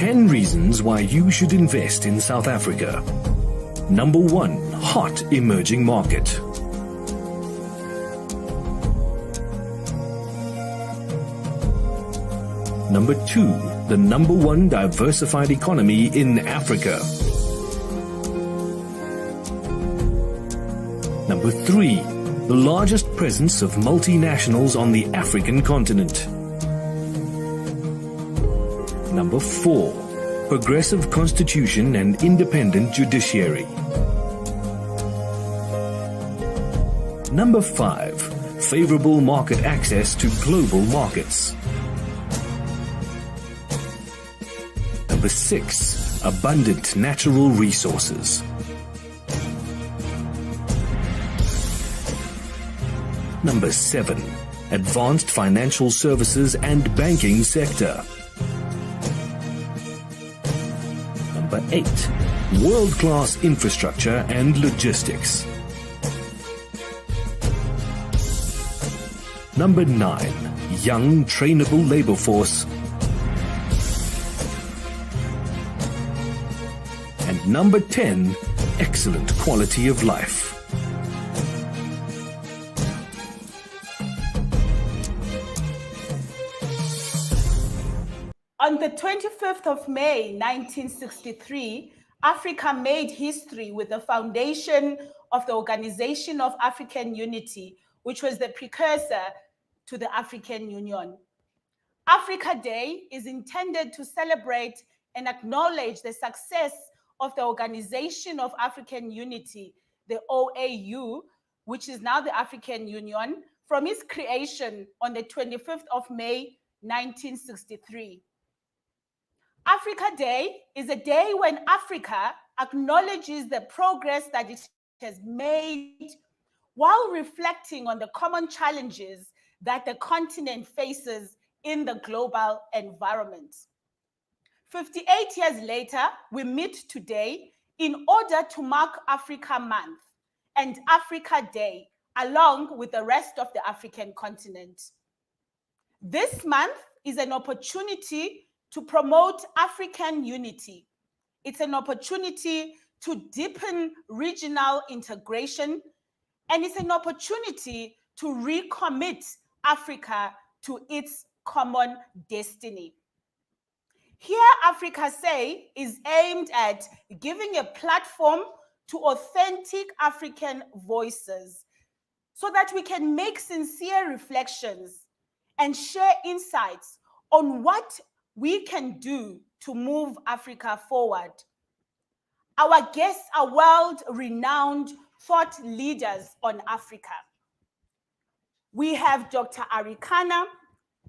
10 reasons why you should invest in South Africa. Number 1, hot emerging market. Number 2, the number 1 diversified economy in Africa. Number 3, the largest presence of multinationals on the African continent. Number 4, progressive constitution and independent judiciary. Number 5, favorable market access to global markets. Number 6, abundant natural resources. Number 7, advanced financial services and banking sector. Number 8, world-class infrastructure and logistics. Number 9, young trainable labor force. And number 10, excellent quality of life. On the 25th of May, 1963, Africa made history with the foundation of the Organization of African Unity, which was the precursor to the African Union. Africa Day is intended to celebrate and acknowledge the success of the Organization of African Unity, the OAU, which is now the African Union, from its creation on the 25th of May, 1963. Africa Day is a day when Africa acknowledges the progress that it has made while reflecting on the common challenges that the continent faces in the global environment. 58 years later, we meet today in order to mark Africa Month and Africa Day, along with the rest of the African continent. This month is an opportunity to promote African unity. It's an opportunity to deepen regional integration, and it's an opportunity to recommit Africa to its common destiny. Here, Africa Say is aimed at giving a platform to authentic African voices so that we can make sincere reflections and share insights on what we can do to move Africa forward. Our guests are world-renowned thought leaders on Africa. We have Dr. Arikana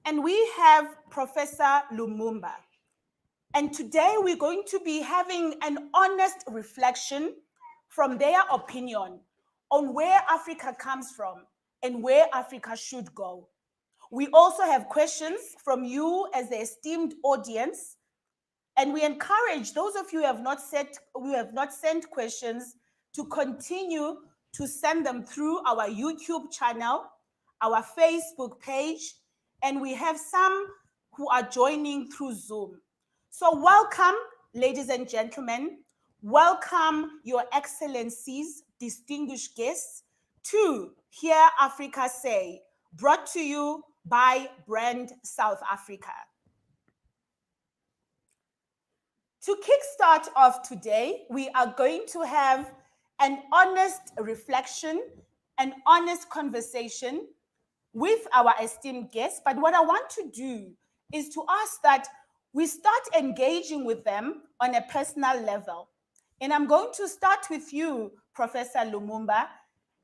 and we have Professor Lumumba. And today we're going to be having an honest reflection from their opinion on where Africa comes from and where Africa should go. We also have questions from you as the esteemed audience, and we encourage those of you who have not sent questions to continue to send them through our YouTube channel, our Facebook page, and we have some who are joining through Zoom. So welcome, ladies and gentlemen. Welcome, Your Excellencies, distinguished guests, to Hear Africa Say, brought to you by Brand South Africa. To kickstart off today, we are going to have an honest reflection, an honest conversation with our esteemed guests. But what I want to do is to ask that we start engaging with them on a personal level. And I'm going to start with you, Professor Lumumba,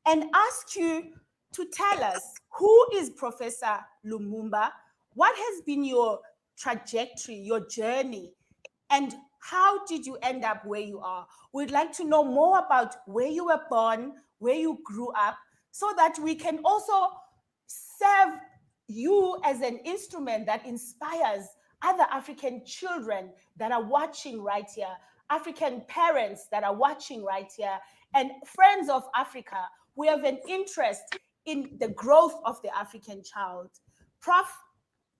and ask you to tell us, who is Professor Lumumba? What has been your trajectory, your journey, and how did you end up where you are? We'd like to know more about where you were born, where you grew up, so that we can also serve you as an instrument that inspires other African children that are watching right here, African parents that are watching right here, and friends of Africa. We have an interest in the growth of the African child. Prof,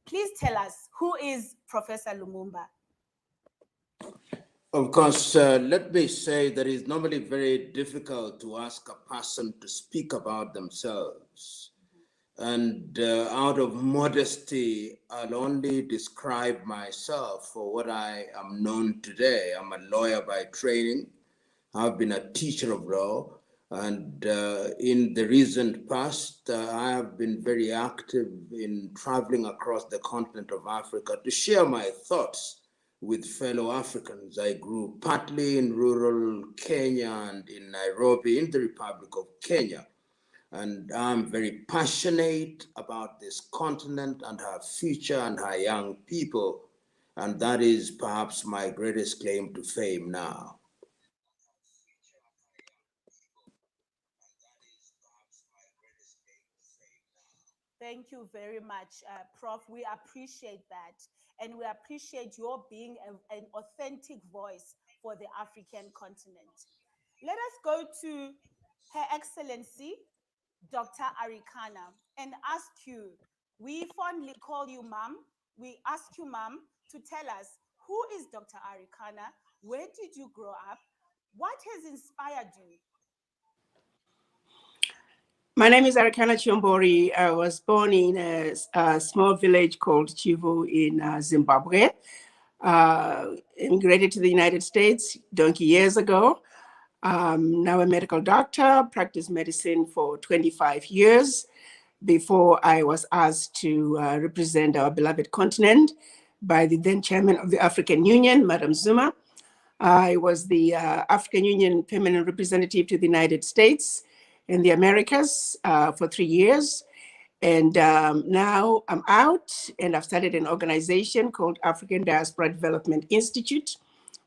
please tell us, who is Professor Lumumba? Of course, let me say that it's normally very difficult to ask a person to speak about themselves. And out of modesty, I'll only describe myself for what I am known today. I'm a lawyer by training. I've been a teacher of law. And in the recent past, I have been very active in traveling across the continent of Africa to share my thoughts with fellow Africans. I grew partly in rural Kenya and in Nairobi, in the Republic of Kenya. And I'm very passionate about this continent and her future and her young people. And that is perhaps my greatest claim to fame now. Thank you very much, Prof. We appreciate that. And we appreciate your being an authentic voice for the African continent. Let us go to Her Excellency, Dr. Arikana, and ask you, we fondly call you Ma'am. We ask you, Ma'am, to tell us, who is Dr. Arikana? Where did you grow up? What has inspired you? My name is Arikana Chiombori. I was born in a small village called Chivu in Zimbabwe. Immigrated to the United States donkey years ago. Now a medical doctor, practiced medicine for 25 years before I was asked to represent our beloved continent by the then chairman of the African Union, Madam Zuma. I was the African Union permanent representative to the United States in the Americas for 3 years. And now I'm out and I've started an organization called African Diaspora Development Institute,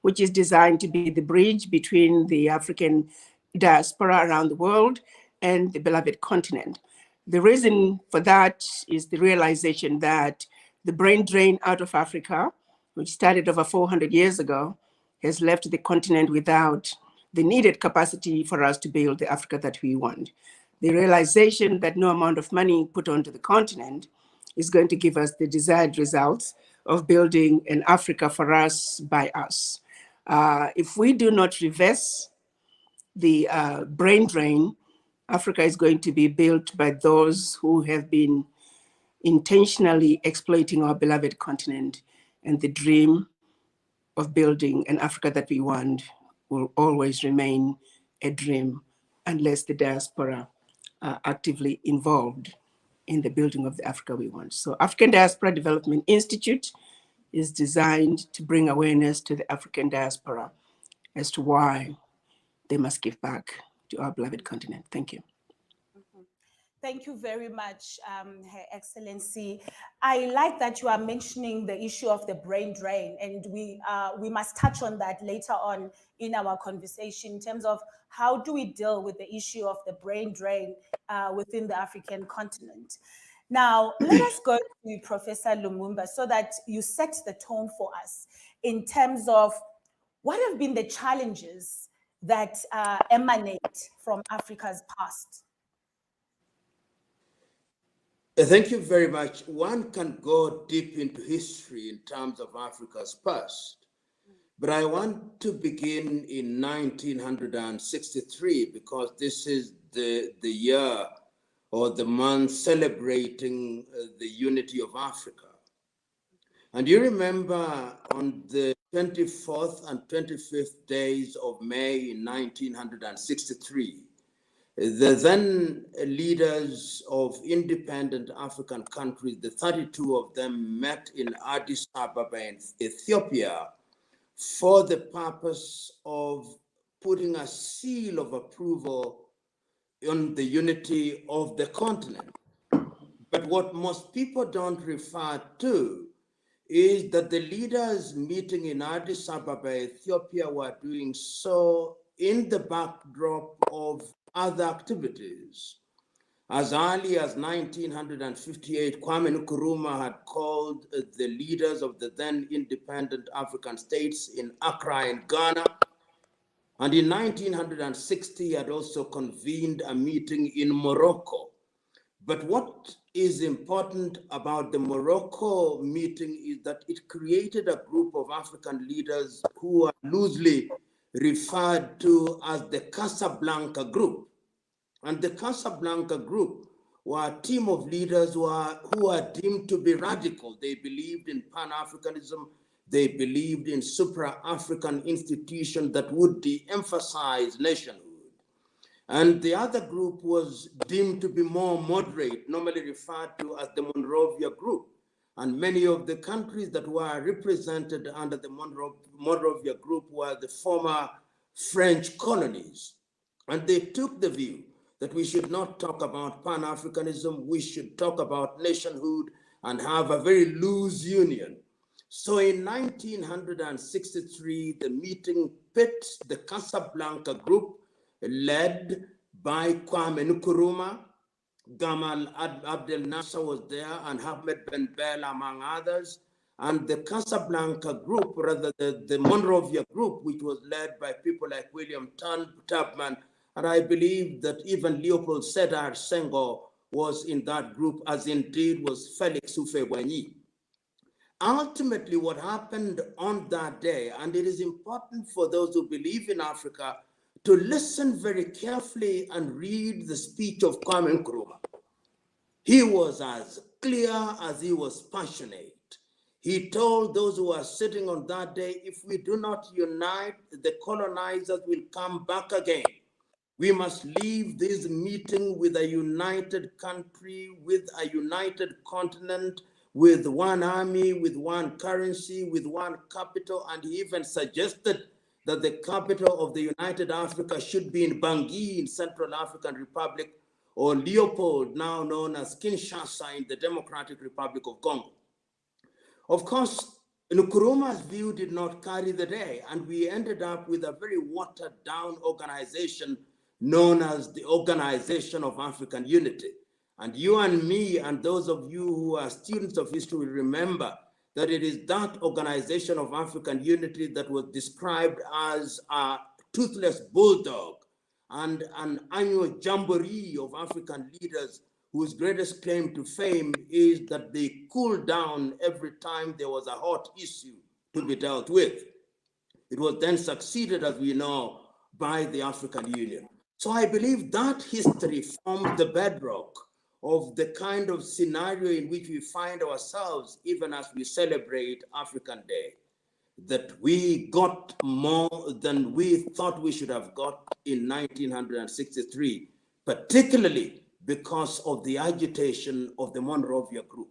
which is designed to be the bridge between the African diaspora around the world and the beloved continent. The reason for that is the realization that the brain drain out of Africa, which started over 400 years ago, has left the continent without the needed capacity for us to build the Africa that we want. The realization that no amount of money put onto the continent is going to give us the desired results of building an Africa for us by us. If we do not reverse the brain drain, Africa is going to be built by those who have been intentionally exploiting our beloved continent, and the dream of building an Africa that we want will always remain a dream unless the diaspora are actively involved in the building of the Africa we want. So African Diaspora Development Institute is designed to bring awareness to the African diaspora as to why they must give back to our beloved continent. Thank you. Thank you very much, Her Excellency. I like that you are mentioning the issue of the brain drain, and we must touch on that later on in our conversation in terms of how do we deal with the issue of the brain drain within the African continent. Now, let us go to Professor Lumumba so that you set the tone for us in terms of what have been the challenges that emanate from Africa's past. Thank you very much. One can go deep into history in terms of Africa's past, but I want to begin in 1963 because this is the year or the month celebrating the unity of Africa. And you remember on the 24th and 25th days of May in 1963, the then leaders of independent African countries, the 32 of them, met in Addis Ababa in Ethiopia for the purpose of putting a seal of approval on the unity of the continent. But what most people don't refer to is that the leaders meeting in Addis Ababa, Ethiopia, were doing so in the backdrop of other activities. As early as 1958, Kwame Nkrumah had called the leaders of the then independent African states in Accra in Ghana. And in 1960, he had also convened a meeting in Morocco. But what is important about the Morocco meeting is that it created a group of African leaders who are loosely referred to as the Casablanca Group. And the Casablanca Group were a team of leaders who are deemed to be radical. They believed in Pan-Africanism. They believed in supra-African institutions that would de-emphasize nationhood. And the other group was deemed to be more moderate, normally referred to as the Monrovia Group. And many of the countries that were represented under the Monrovia Group were the former French colonies. And they took the view that we should not talk about Pan-Africanism, we should talk about nationhood and have a very loose union. So in 1963, the meeting pit the Casablanca Group, led by Kwame Nkrumah. Gamal Abdel Nasser was there, and Ahmed Ben Bella, among others. And the Casablanca Group, rather the Monrovia Group, which was led by people like William Tubman, and I believe that even Leopold Sedar Senghor was in that group, as indeed was Felix Houphouët-Boigny. Ultimately, what happened on that day, and it is important for those who believe in Africa to listen very carefully and read the speech of Kwame Nkrumah. He was as clear as he was passionate. He told those who were sitting on that day, if we do not unite, the colonizers will come back again. We must leave this meeting with a united country, with a united continent, with one army, with one currency, with one capital, and he even suggested that the capital of the United Africa should be in Bangui in Central African Republic, or Leopold, now known as Kinshasa in the Democratic Republic of Congo. Of course, Nkrumah's view did not carry the day, and we ended up with a very watered down organization known as the Organization of African Unity. And you and me and those of you who are students of history will remember that it is that Organization of African Unity that was described as a toothless bulldog and an annual jamboree of African leaders whose greatest claim to fame is that they cooled down every time there was a hot issue to be dealt with. It was then succeeded, as we know, by the African Union. So I believe that history formed the bedrock of the kind of scenario in which we find ourselves even as we celebrate African Day, that we got more than we thought we should have got in 1963, particularly because of the agitation of the Monrovia Group.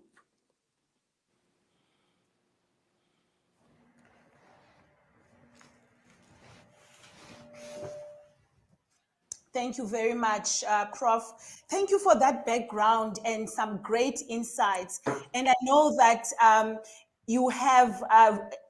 Thank you very much, Prof. Thank you for that background and some great insights. And I know that you have,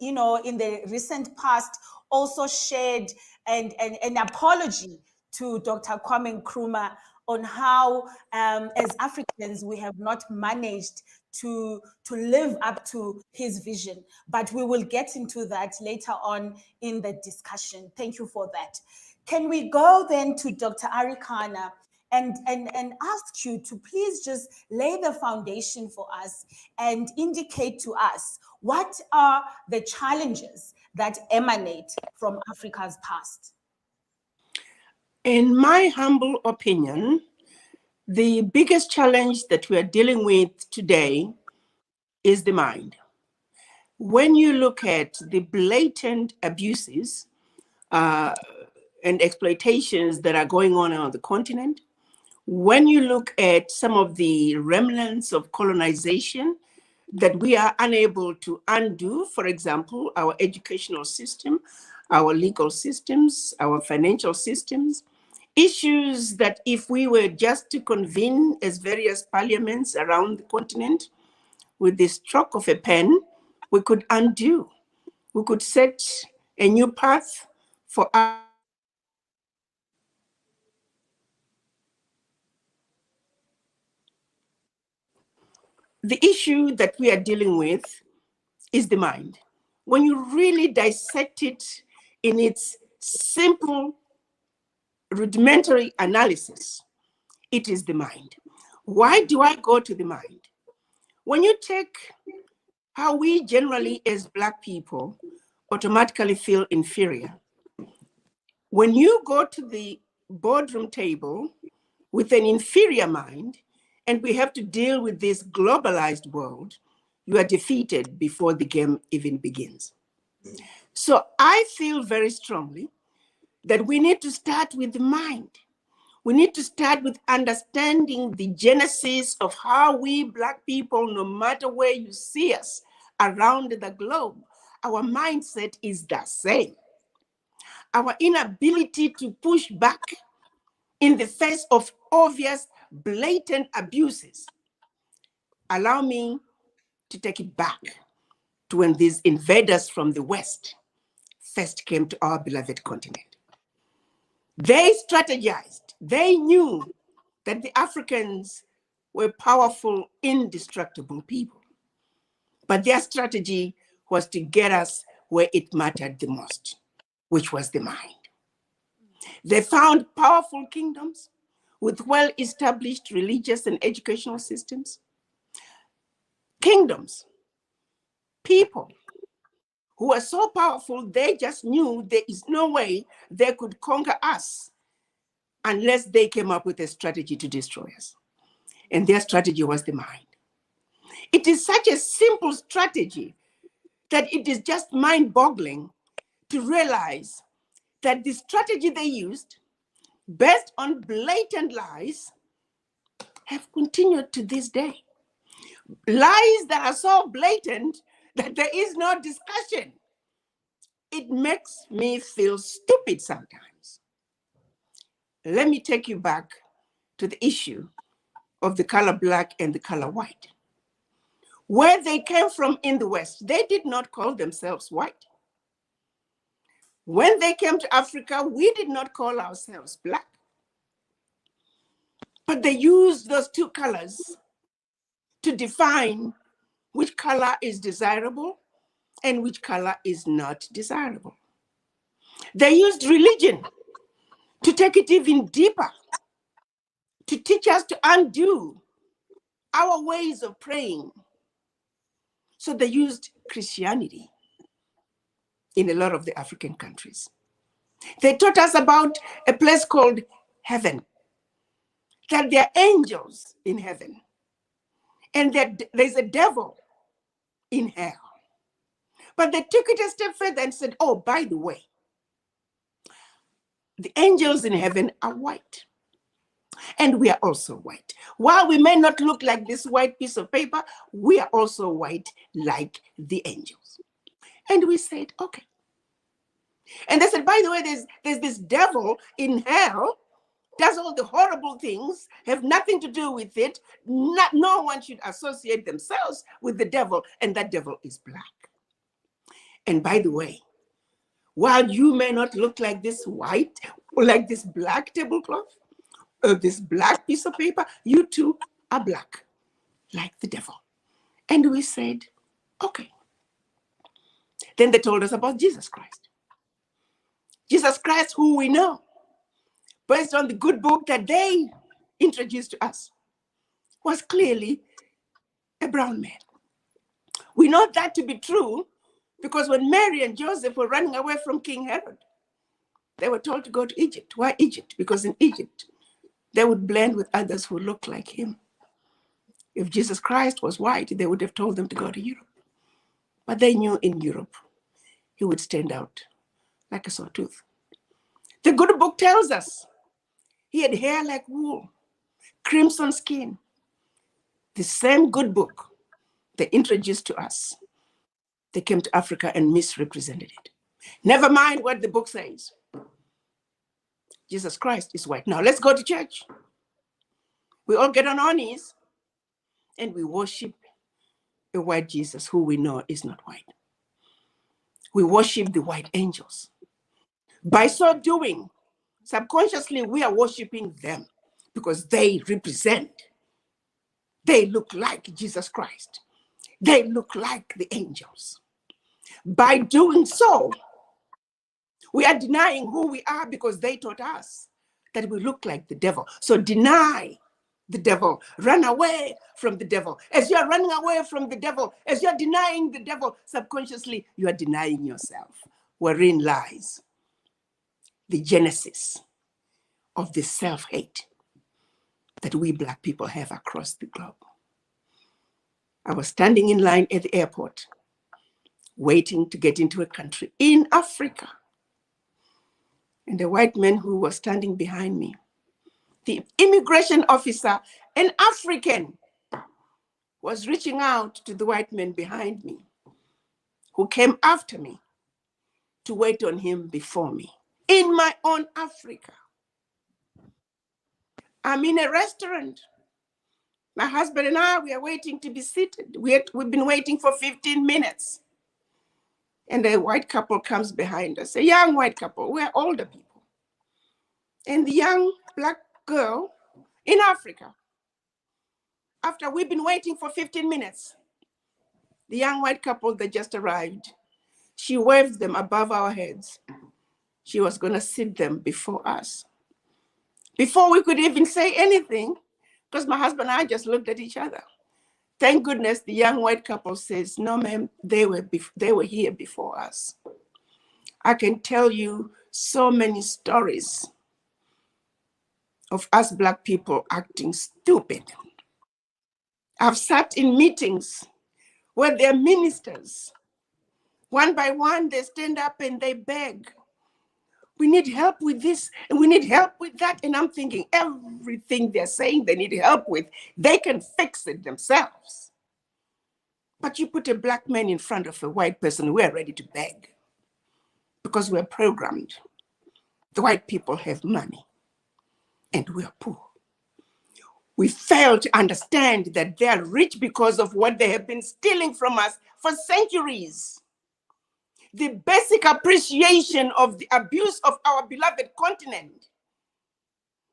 in the recent past, also shared an apology to Dr. Kwame Nkrumah on how, as Africans, we have not managed to live up to his vision. But we will get into that later on in the discussion. Thank you for that. Can we go then to Dr. Arikana and ask you to please just lay the foundation for us and indicate to us what are the challenges that emanate from Africa's past? In my humble opinion, the biggest challenge that we are dealing with today is the mind. When you look at the blatant abuses and exploitations that are going on the continent, when you look at some of the remnants of colonization that we are unable to undo, for example, our educational system, our legal systems, our financial systems, issues that if we were just to convene as various parliaments around the continent with the stroke of a pen, we could undo. We could set a new path for us. The issue that we are dealing with is the mind. When you really dissect it in its simple, rudimentary analysis, it is the mind. Why do I go to the mind? When you take how we generally as Black people automatically feel inferior, when you go to the boardroom table with an inferior mind, and we have to deal with this globalized world, you are defeated before the game even begins. So I feel very strongly that we need to start with the mind. We need to start with understanding the genesis of how we Black people, no matter where you see us around the globe, our mindset is the same. Our inability to push back in the face of obvious, blatant abuses. Allow me to take it back to when these invaders from the West first came to our beloved continent. They strategized. They knew that the Africans were powerful, indestructible people. But their strategy was to get us where it mattered the most, which was the mind. They found powerful kingdoms with well-established religious and educational systems. Kingdoms, people who were so powerful, they just knew there is no way they could conquer us unless they came up with a strategy to destroy us. And their strategy was the mind. It is such a simple strategy that it is just mind-boggling to realize that the strategy they used, based on blatant lies, have continued to this day. Lies that are so blatant that there is no discussion. It makes me feel stupid sometimes. Let me take you back to the issue of the color Black and the color white. Where they came from in the West, they did not call themselves white. When they came to Africa, we did not call ourselves Black. But they used those two colors to define which color is desirable and which color is not desirable. They used religion to take it even deeper, to teach us to undo our ways of praying. So they used Christianity in a lot of the African countries. They taught us about a place called heaven, that there are angels in heaven, and that there's a devil in hell. But they took it a step further and said, oh, by the way, the angels in heaven are white, and we are also white. While we may not look like this white piece of paper, we are also white like the angels. And we said, okay. And they said, by the way, there's this devil in hell, does all the horrible things, have nothing to do with it. No one should associate themselves with the devil, and that devil is Black. And by the way, while you may not look like this white or like this Black tablecloth or this Black piece of paper, you too are Black, like the devil. And we said, okay. Then they told us about Jesus Christ. Jesus Christ, who we know, based on the good book that they introduced to us, was clearly a brown man. We know that to be true because when Mary and Joseph were running away from King Herod, they were told to go to Egypt. Why Egypt? Because in Egypt, they would blend with others who looked like him. If Jesus Christ was white, they would have told them to go to Europe. But they knew in Europe, he would stand out like a sore tooth. The good book tells us he had hair like wool, crimson skin. The same good book they introduced to us. They came to Africa and misrepresented it. Never mind what the book says. Jesus Christ is white. Now let's go to church. We all get on our knees and we worship a white Jesus who we know is not white. We worship the white angels. By so doing, subconsciously we are worshiping them because they represent, they look like Jesus Christ. They look like the angels. By doing so, we are denying who we are because they taught us that we look like the devil. So deny the devil. Run away from the devil. As you're running away from the devil, as you're denying the devil, subconsciously, you are denying yourself. Wherein lies the genesis of the self-hate that we Black people have across the globe. I was standing in line at the airport, waiting to get into a country in Africa. And the white man who was standing behind me, the immigration officer, an African, was reaching out to the white man behind me, who came after me to wait on him before me in my own Africa. I'm in a restaurant. My husband and I, we are waiting to be seated. We've been waiting for 15 minutes. And a white couple comes behind us, a young white couple. We're older people. And the young Black girl in Africa, after we've been waiting for 15 minutes, the young white couple that just arrived, she waved them above our heads. She was going to sit them before us. Before we could even say anything, because my husband and I just looked at each other. Thank goodness the young white couple says, no, ma'am, they were here before us. I can tell you so many stories of us Black people acting stupid. I've sat in meetings where their ministers, one by one, they stand up and they beg. We need help with this and we need help with that. And I'm thinking everything they're saying they need help with, they can fix it themselves. But you put a Black man in front of a white person, we're ready to beg because we're programmed. The white people have money and we're poor. We fail to understand that they are rich because of what they have been stealing from us for centuries. The basic appreciation of the abuse of our beloved continent.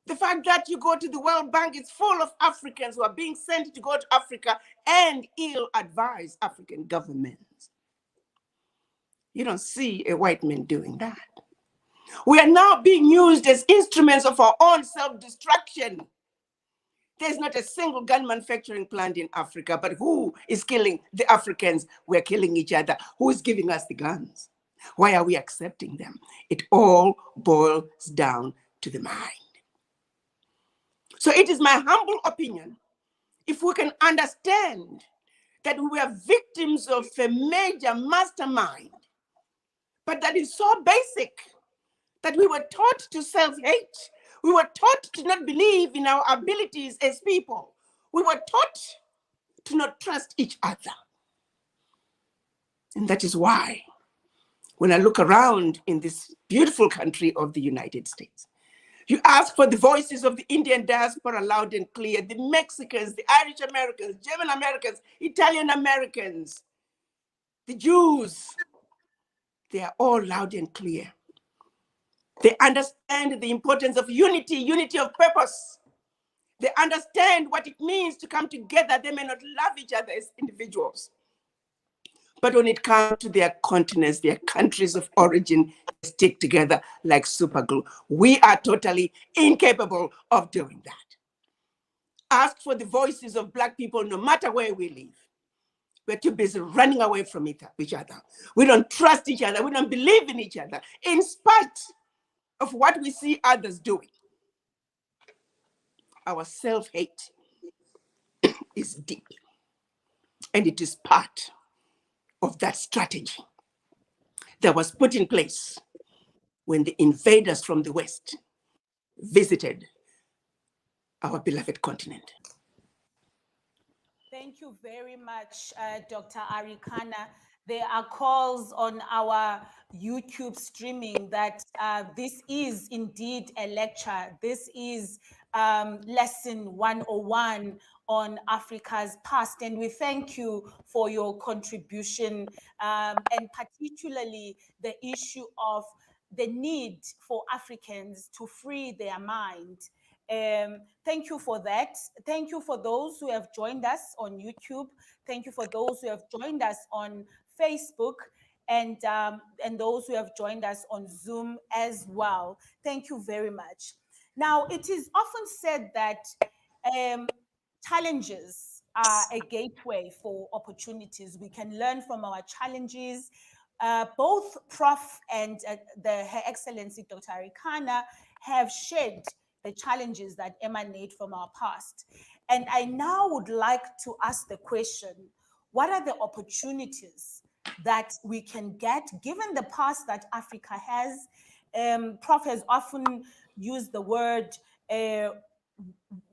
The fact that you go to the World Bank, it's full of Africans who are being sent to go to Africa and ill-advised African governments. You don't see a white man doing that. We are now being used as instruments of our own self-destruction. There's not a single gun manufacturing plant in Africa, but who is killing the Africans? We're killing each other. Who is giving us the guns? Why are we accepting them? It all boils down to the mind. So it is my humble opinion, if we can understand that we are victims of a major mastermind, but that is so basic that we were taught to self-hate. We were taught to not believe in our abilities as people. We were taught to not trust each other. And that is why, when I look around in this beautiful country of the United States, you ask for the voices of the Indian diaspora loud and clear, the Mexicans, the Irish Americans, German Americans, Italian Americans, the Jews, they are all loud and clear. They understand the importance of unity, unity of purpose. They understand what it means to come together. They may not love each other as individuals, but when it comes to their continents, their countries of origin, they stick together like super glue. We are totally incapable of doing that. Ask for the voices of Black people no matter where we live. We're too busy running away from each other. We don't trust each other. We don't believe in each other, in spite of what we see others doing. Our self-hate is deep, and it is part of that strategy that was put in place when the invaders from the West visited our beloved continent. Thank you very much, Dr. Arikana. There are calls on our YouTube streaming that this is indeed a lecture. This is lesson 101 on Africa's past. And we thank you for your contribution, and particularly the issue of the need for Africans to free their mind. Thank you for that. Thank you for those who have joined us on YouTube. Thank you for those who have joined us on Facebook, and those who have joined us on Zoom as well. Thank you very much. Now, it is often said that challenges are a gateway for opportunities. We can learn from our challenges. Both Prof and Her Excellency Dr. Arikana have shared the challenges that emanate from our past. And I now would like to ask the question, what are the opportunities that we can get given the past that Africa has? Prof has often used the word,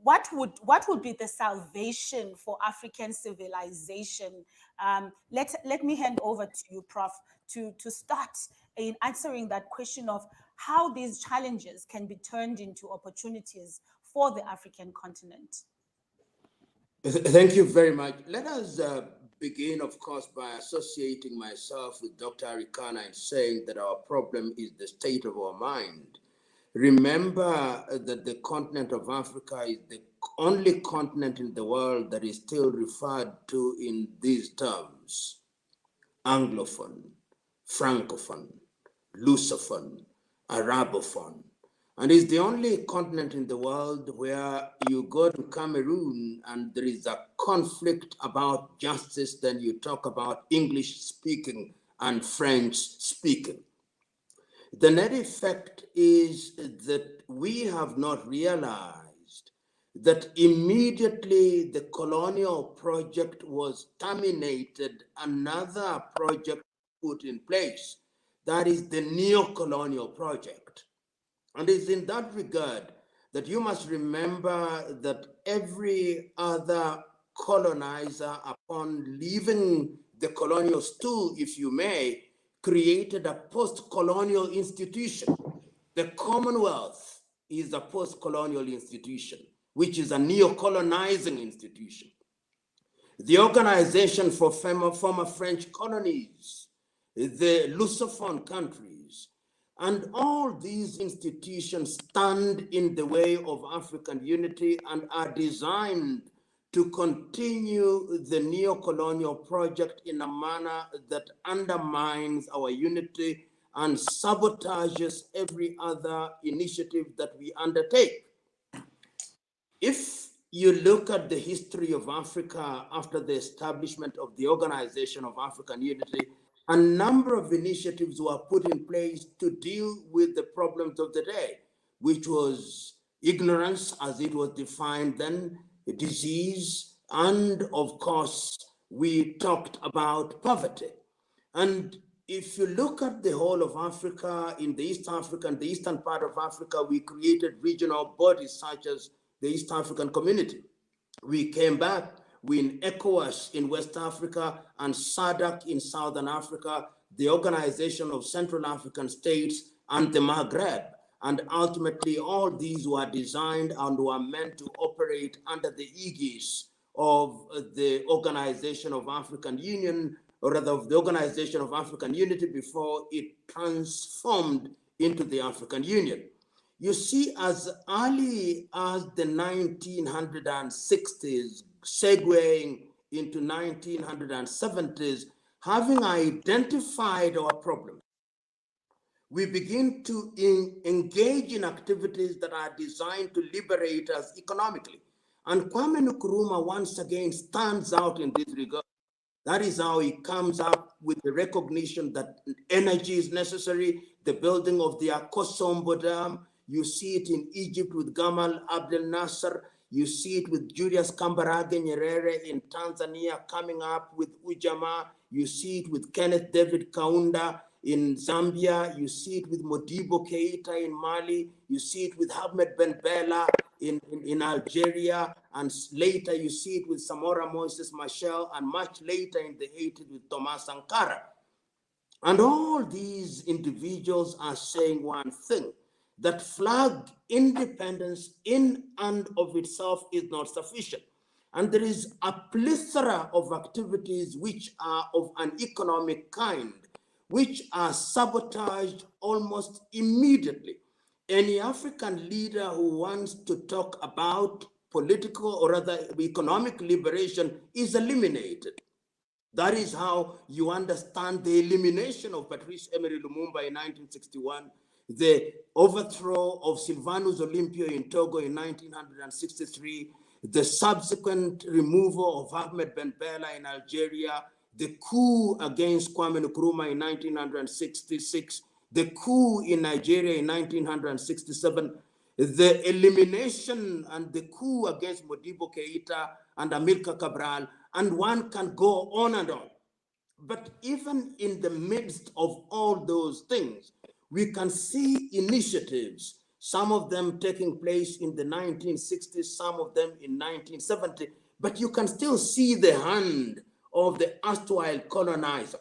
what would be the salvation for African civilization? Let me hand over to you, Prof, to start in answering that question of how these challenges can be turned into opportunities for the African continent. Thank you very much. Let us begin, of course, by associating myself with Dr. Arikana and saying that our problem is the state of our mind. Remember that the continent of Africa is the only continent in the world that is still referred to in these terms: Anglophone, Francophone, Lusophone, Arabophone. And it's the only continent in the world where you go to Cameroon and there is a conflict about justice, then you talk about English speaking and French speaking. The net effect is that we have not realized that immediately the colonial project was terminated, another project put in place. That is the neo-colonial project. And it's in that regard that you must remember that every other colonizer, upon leaving the colonial stool, if you may, created a post-colonial institution. The Commonwealth is a post-colonial institution, which is a neo-colonizing institution. The Organization for Former French Colonies, the Lusophone countries, and all these institutions stand in the way of African unity and are designed to continue the neo-colonial project in a manner that undermines our unity and sabotages every other initiative that we undertake. If you look at the history of Africa after the establishment of the Organization of African Unity, a number of initiatives were put in place to deal with the problems of the day, which was ignorance as it was defined then, disease, and of course, we talked about poverty. And if you look at the whole of Africa, in the East Africa and the eastern part of Africa, we created regional bodies such as the East African Community. We came back with ECOWAS in West Africa and SADC in Southern Africa, the Organization of Central African States and the Maghreb. And ultimately, all these were designed and were meant to operate under the aegis of the Organization of African Union, or rather of the Organization of African Unity, before it transformed into the African Union. You see, as early as the 1960s, segueing into 1970s, having identified our problems, we begin to engage in activities that are designed to liberate us economically. And Kwame Nkrumah once again stands out in this regard. That is how he comes up with the recognition that energy is necessary, the building of the Akosombo Dam. You see it in Egypt with Gamal Abdel Nasser. You see it with Julius Kambarage Nyerere in Tanzania coming up with Ujamaa. You see it with Kenneth David Kaunda in Zambia. You see it with Modibo Keita in Mali. You see it with Ahmed Ben Bella in Algeria. And later you see it with Samora Moises Machel, and much later in the 80s with Thomas Sankara. And all these individuals are saying one thing, that flag independence in and of itself is not sufficient. And there is a plethora of activities which are of an economic kind, which are sabotaged almost immediately. Any African leader who wants to talk about political or rather economic liberation is eliminated. That is how you understand the elimination of Patrice Emery Lumumba in 1961, the overthrow of Sylvanus Olympio in Togo in 1963, the subsequent removal of Ahmed Ben Bella in Algeria, the coup against Kwame Nkrumah in 1966, the coup in Nigeria in 1967, the elimination and the coup against Modibo Keita and Amilcar Cabral, and one can go on and on. But even in the midst of all those things, we can see initiatives, some of them taking place in the 1960s, some of them in 1970, but you can still see the hand of the erstwhile colonizer.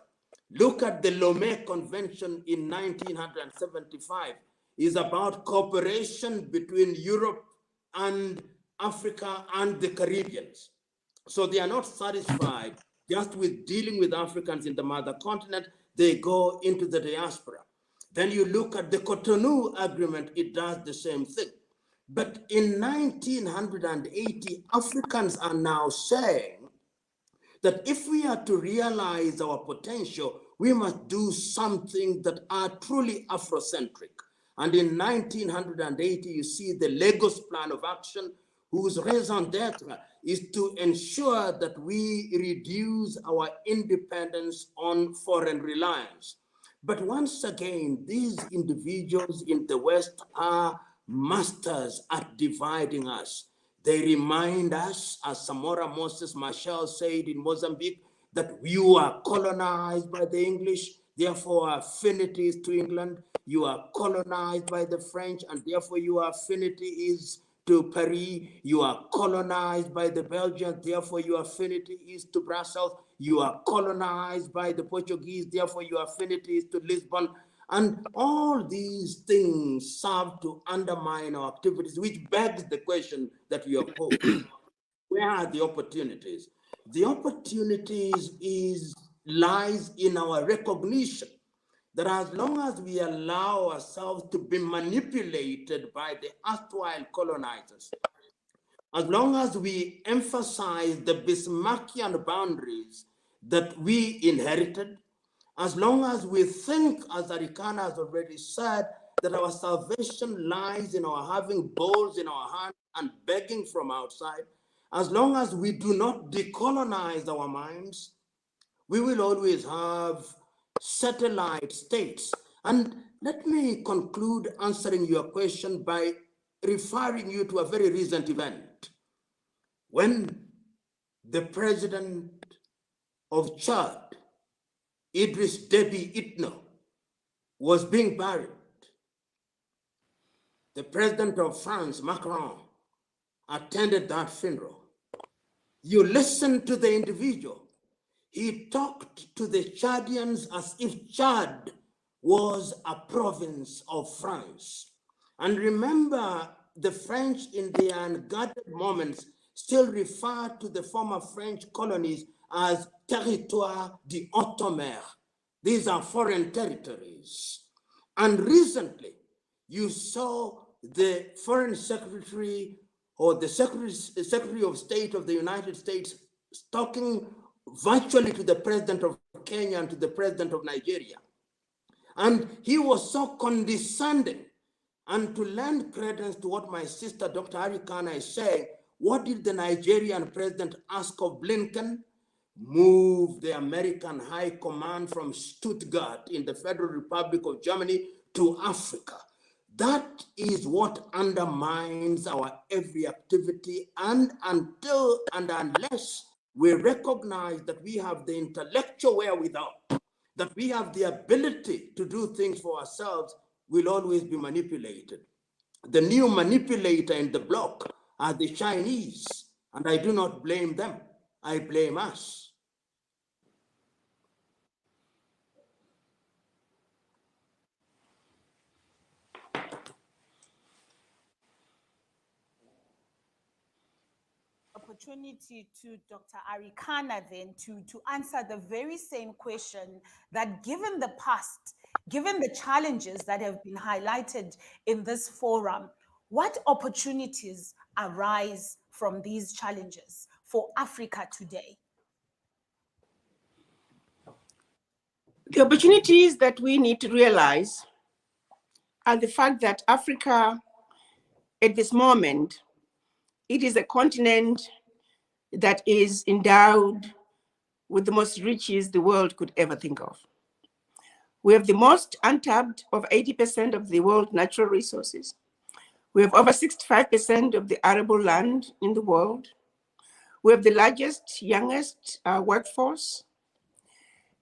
Look at the Lomé Convention in 1975. It's about cooperation between Europe and Africa and the Caribbeans. So they are not satisfied just with dealing with Africans in the mother continent, they go into the diaspora. Then you look at the Cotonou Agreement, it does the same thing. But in 1980, Africans are now saying that if we are to realize our potential, we must do something that are truly Afrocentric. And in 1980, you see the Lagos Plan of Action, whose raison d'etre is to ensure that we reduce our independence on foreign reliance. But once again, these individuals in the West are masters at dividing us. They remind us, as Samora Moses Machel said in Mozambique, that you are colonized by the English, therefore affinity is to England. You are colonized by the French, and therefore your affinity is to Paris. You are colonized by the Belgians, therefore your affinity is to Brussels. You are colonized by the Portuguese, therefore your affinity is to Lisbon. And all these things serve to undermine our activities, which begs the question that you have posed. Where are the opportunities? The opportunities lies in our recognition that as long as we allow ourselves to be manipulated by the erstwhile colonizers, as long as we emphasize the Bismarckian boundaries that we inherited, as long as we think, as Arikana has already said, that our salvation lies in our having bowls in our hand and begging from outside, as long as we do not decolonize our minds, we will always have satellite states. And let me conclude answering your question by referring you to a very recent event. When the president of Chad, Idriss Déby Itno, was being buried, the president of France, Macron, attended that funeral. You listen to the individual. He talked to the Chadians as if Chad was a province of France. And remember, the French in their unguarded moments still refer to the former French colonies as territoire de haute mer. These are foreign territories. And recently, you saw the foreign secretary or the secretary of state of the United States talking virtually to the president of Kenya and to the president of Nigeria. And he was so condescending. And to lend credence to what my sister, Dr. Arikana, is saying, what did the Nigerian president ask of Blinken? Move the American High Command from Stuttgart in the Federal Republic of Germany to Africa. That is what undermines our every activity, and until and unless we recognize that we have the intellectual wherewithal, that we have the ability to do things for ourselves, we'll always be manipulated. The new manipulator in the block are the Chinese, and I do not blame them, I blame us. Opportunity to Dr. Arikana then to answer the very same question, that given the past, given the challenges that have been highlighted in this forum, what opportunities arise from these challenges for Africa today? The opportunities that we need to realize are the fact that Africa at this moment It is a continent that is endowed with the most riches the world could ever think of. We have the most untapped of 80% of the world's natural resources. We have over 65% of the arable land in the world. We have the largest, youngest workforce.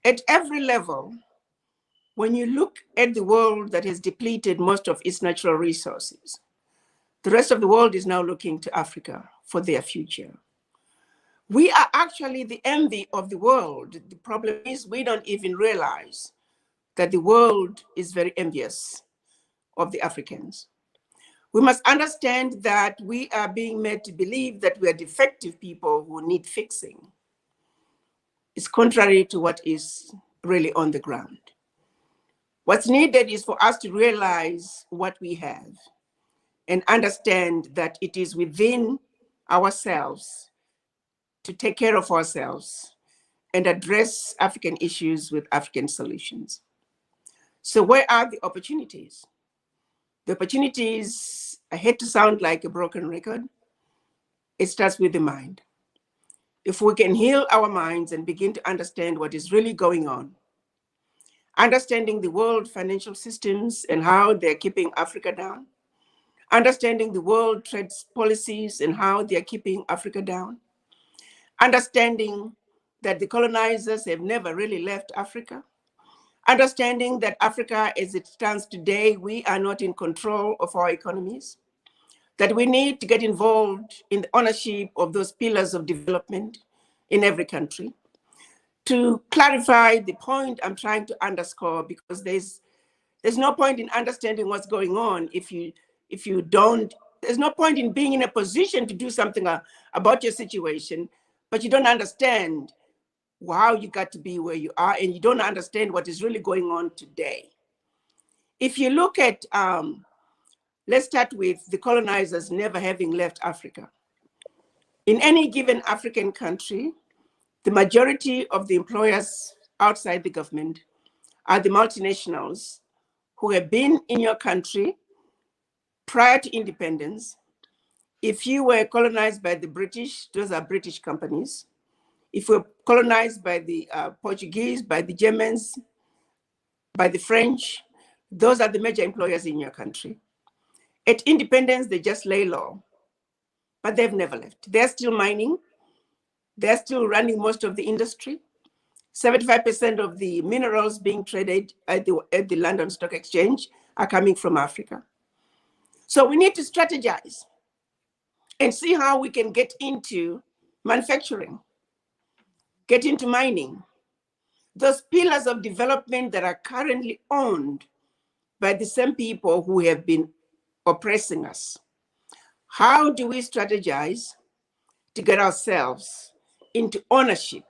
At every level, when you look at the world that has depleted most of its natural resources, the rest of the world is now looking to Africa for their future. We are actually the envy of the world. The problem is we don't even realize that the world is very envious of the Africans. We must understand that we are being made to believe that we are defective people who need fixing. It's contrary to what is really on the ground. What's needed is for us to realize what we have and understand that it is within ourselves to take care of ourselves and address African issues with African solutions. So where are the opportunities? The opportunities, I hate to sound like a broken record, it starts with the mind. If we can heal our minds and begin to understand what is really going on, understanding the world financial systems and how they're keeping Africa down, understanding the world trade policies and how they're keeping Africa down, understanding that the colonizers have never really left Africa, understanding that Africa as it stands today, we are not in control of our economies, that we need to get involved in the ownership of those pillars of development in every country. To clarify the point I'm trying to underscore, because there's no point in understanding what's going on if you don't, there's no point in being in a position to do something about your situation, but you don't understand how you got to be where you are, and you don't understand what is really going on today. If you look at, let's start with the colonizers never having left Africa. In any given African country, the majority of the employers outside the government are the multinationals who have been in your country prior to independence. If you were colonized by the British, those are British companies. If we're colonized by the Portuguese, by the Germans, by the French, those are the major employers in your country. At independence, they just lay low, but they've never left. They're still mining. They're still running most of the industry. 75% of the minerals being traded at the London Stock Exchange are coming from Africa. So we need to strategize and see how we can get into manufacturing, get into mining, those pillars of development that are currently owned by the same people who have been oppressing us. How do we strategize to get ourselves into ownership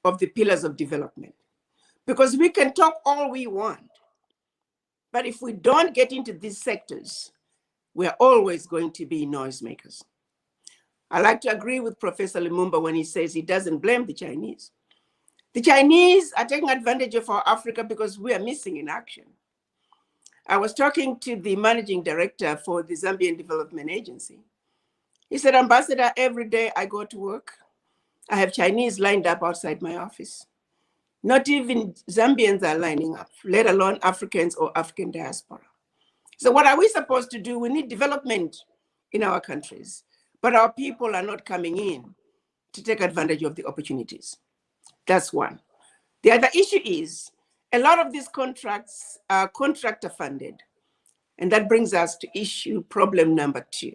of the pillars of development? Because we can talk all we want, but if we don't get into these sectors, we're always going to be noisemakers. I like to agree with Professor Lumumba when he says he doesn't blame the Chinese. The Chinese are taking advantage of our Africa because we are missing in action. I was talking to the managing director for the Zambian Development Agency. He said, Ambassador, every day I go to work, I have Chinese lined up outside my office. Not even Zambians are lining up, let alone Africans or African diaspora. So what are we supposed to do? We need development in our countries, but our people are not coming in to take advantage of the opportunities. That's one. The other issue is a lot of these contracts are contractor funded, and that brings us to issue problem number 2.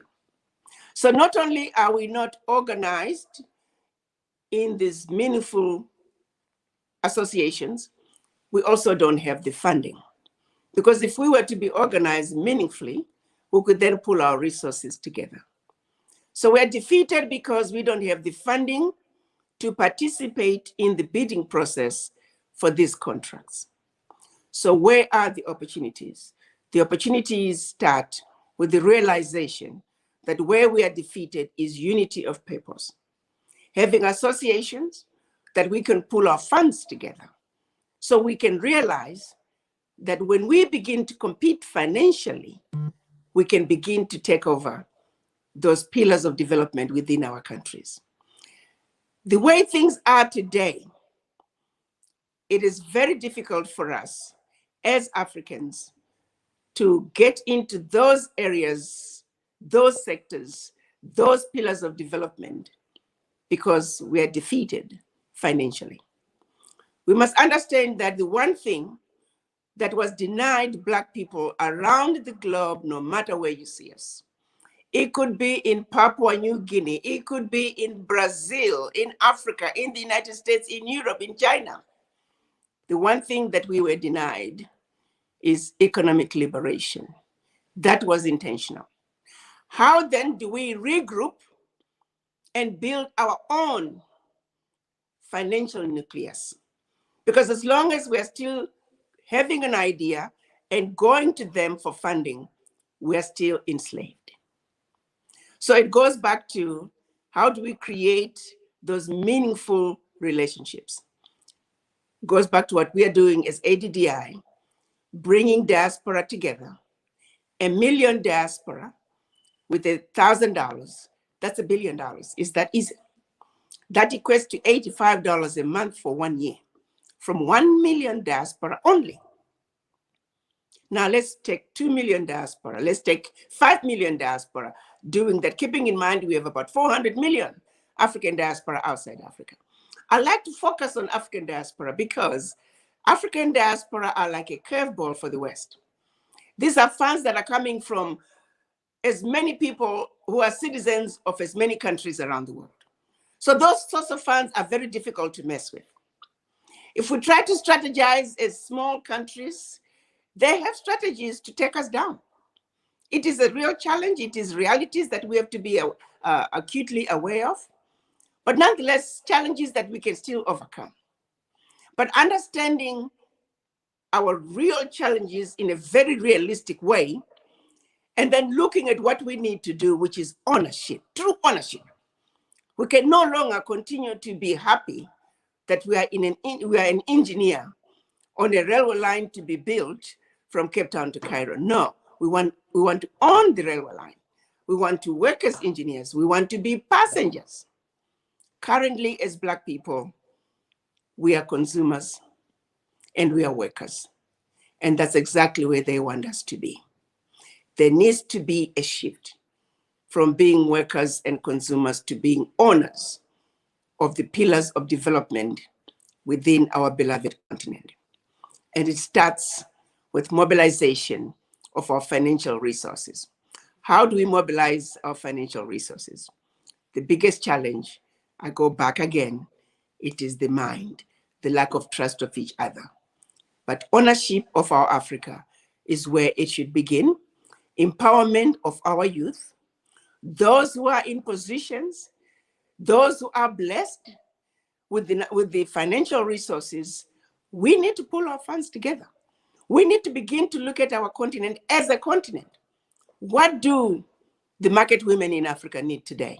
So not only are we not organized in these meaningful associations, we also don't have the funding. Because if we were to be organized meaningfully, we could then pull our resources together. So we're defeated because we don't have the funding to participate in the bidding process for these contracts. So where are the opportunities? The opportunities start with the realization that where we are defeated is unity of purpose. Having associations that we can pull our funds together so we can realize that when we begin to compete financially, we can begin to take over those pillars of development within our countries. The way things are today, it is very difficult for us as Africans to get into those areas, those sectors, those pillars of development, because we are defeated financially. We must understand that the one thing that was denied Black people around the globe, no matter where you see us, it could be in Papua New Guinea, it could be in Brazil, in Africa, in the United States, in Europe, in China. The one thing that we were denied is economic liberation. That was intentional. How then do we regroup and build our own financial nucleus? Because as long as we're still having an idea and going to them for funding, we're still enslaved. So it goes back to, how do we create those meaningful relationships? It goes back to what we are doing as ADDI, bringing diaspora together. 1 million diaspora with $1,000, that's $1 billion. Is that easy? That equates to $85 a month for 1 year, from 1 million diaspora only. Now let's take 2 million diaspora. Let's take 5 million diaspora doing that, keeping in mind we have about 400 million African diaspora outside Africa. I like to focus on African diaspora because African diaspora are like a curveball for the West. These are funds that are coming from as many people who are citizens of as many countries around the world. So those sorts of funds are very difficult to mess with. If we try to strategize as small countries, they have strategies to take us down. It is a real challenge. It is realities that we have to be acutely aware of, but nonetheless, challenges that we can still overcome. But understanding our real challenges in a very realistic way, and then looking at what we need to do, which is ownership, true ownership. We can no longer continue to be happy that we are an engineer on a railway line to be built from Cape Town to Cairo. No, we want to own the railway line. We want to work as engineers. We want to be passengers. Currently, as Black people, we are consumers and we are workers. And that's exactly where they want us to be. There needs to be a shift from being workers and consumers to being owners of the pillars of development within our beloved continent. And it starts with mobilization of our financial resources. How do we mobilize our financial resources? The biggest challenge, I go back again, it is the mind, the lack of trust of each other. But ownership of our Africa is where it should begin. Empowerment of our youth, those who are in positions, those who are blessed with the financial resources, we need to pull our funds together. We need to begin to look at our continent as a continent. What do the market women in Africa need today?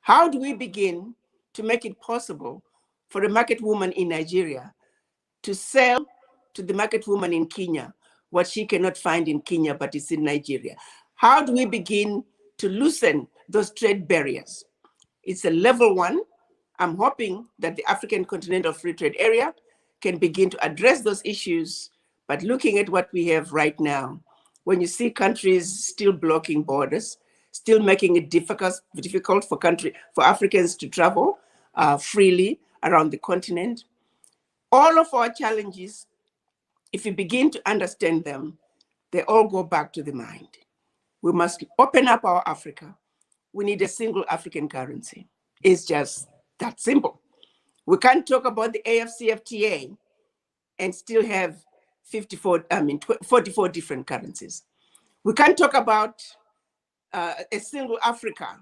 How do we begin to make it possible for a market woman in Nigeria to sell to the market woman in Kenya what she cannot find in Kenya, but it's in Nigeria? How do we begin to loosen those trade barriers? It's a level one. I'm hoping that the African Continental Free Trade Area can begin to address those issues, but looking at what we have right now, when you see countries still blocking borders, still making it difficult for Africans to travel freely around the continent, all of our challenges, if we begin to understand them, they all go back to the mind. We must open up our Africa. We need a single African currency. It's just that simple. We can't talk about the AFCFTA and still have 44 different currencies. We can't talk about a single Africa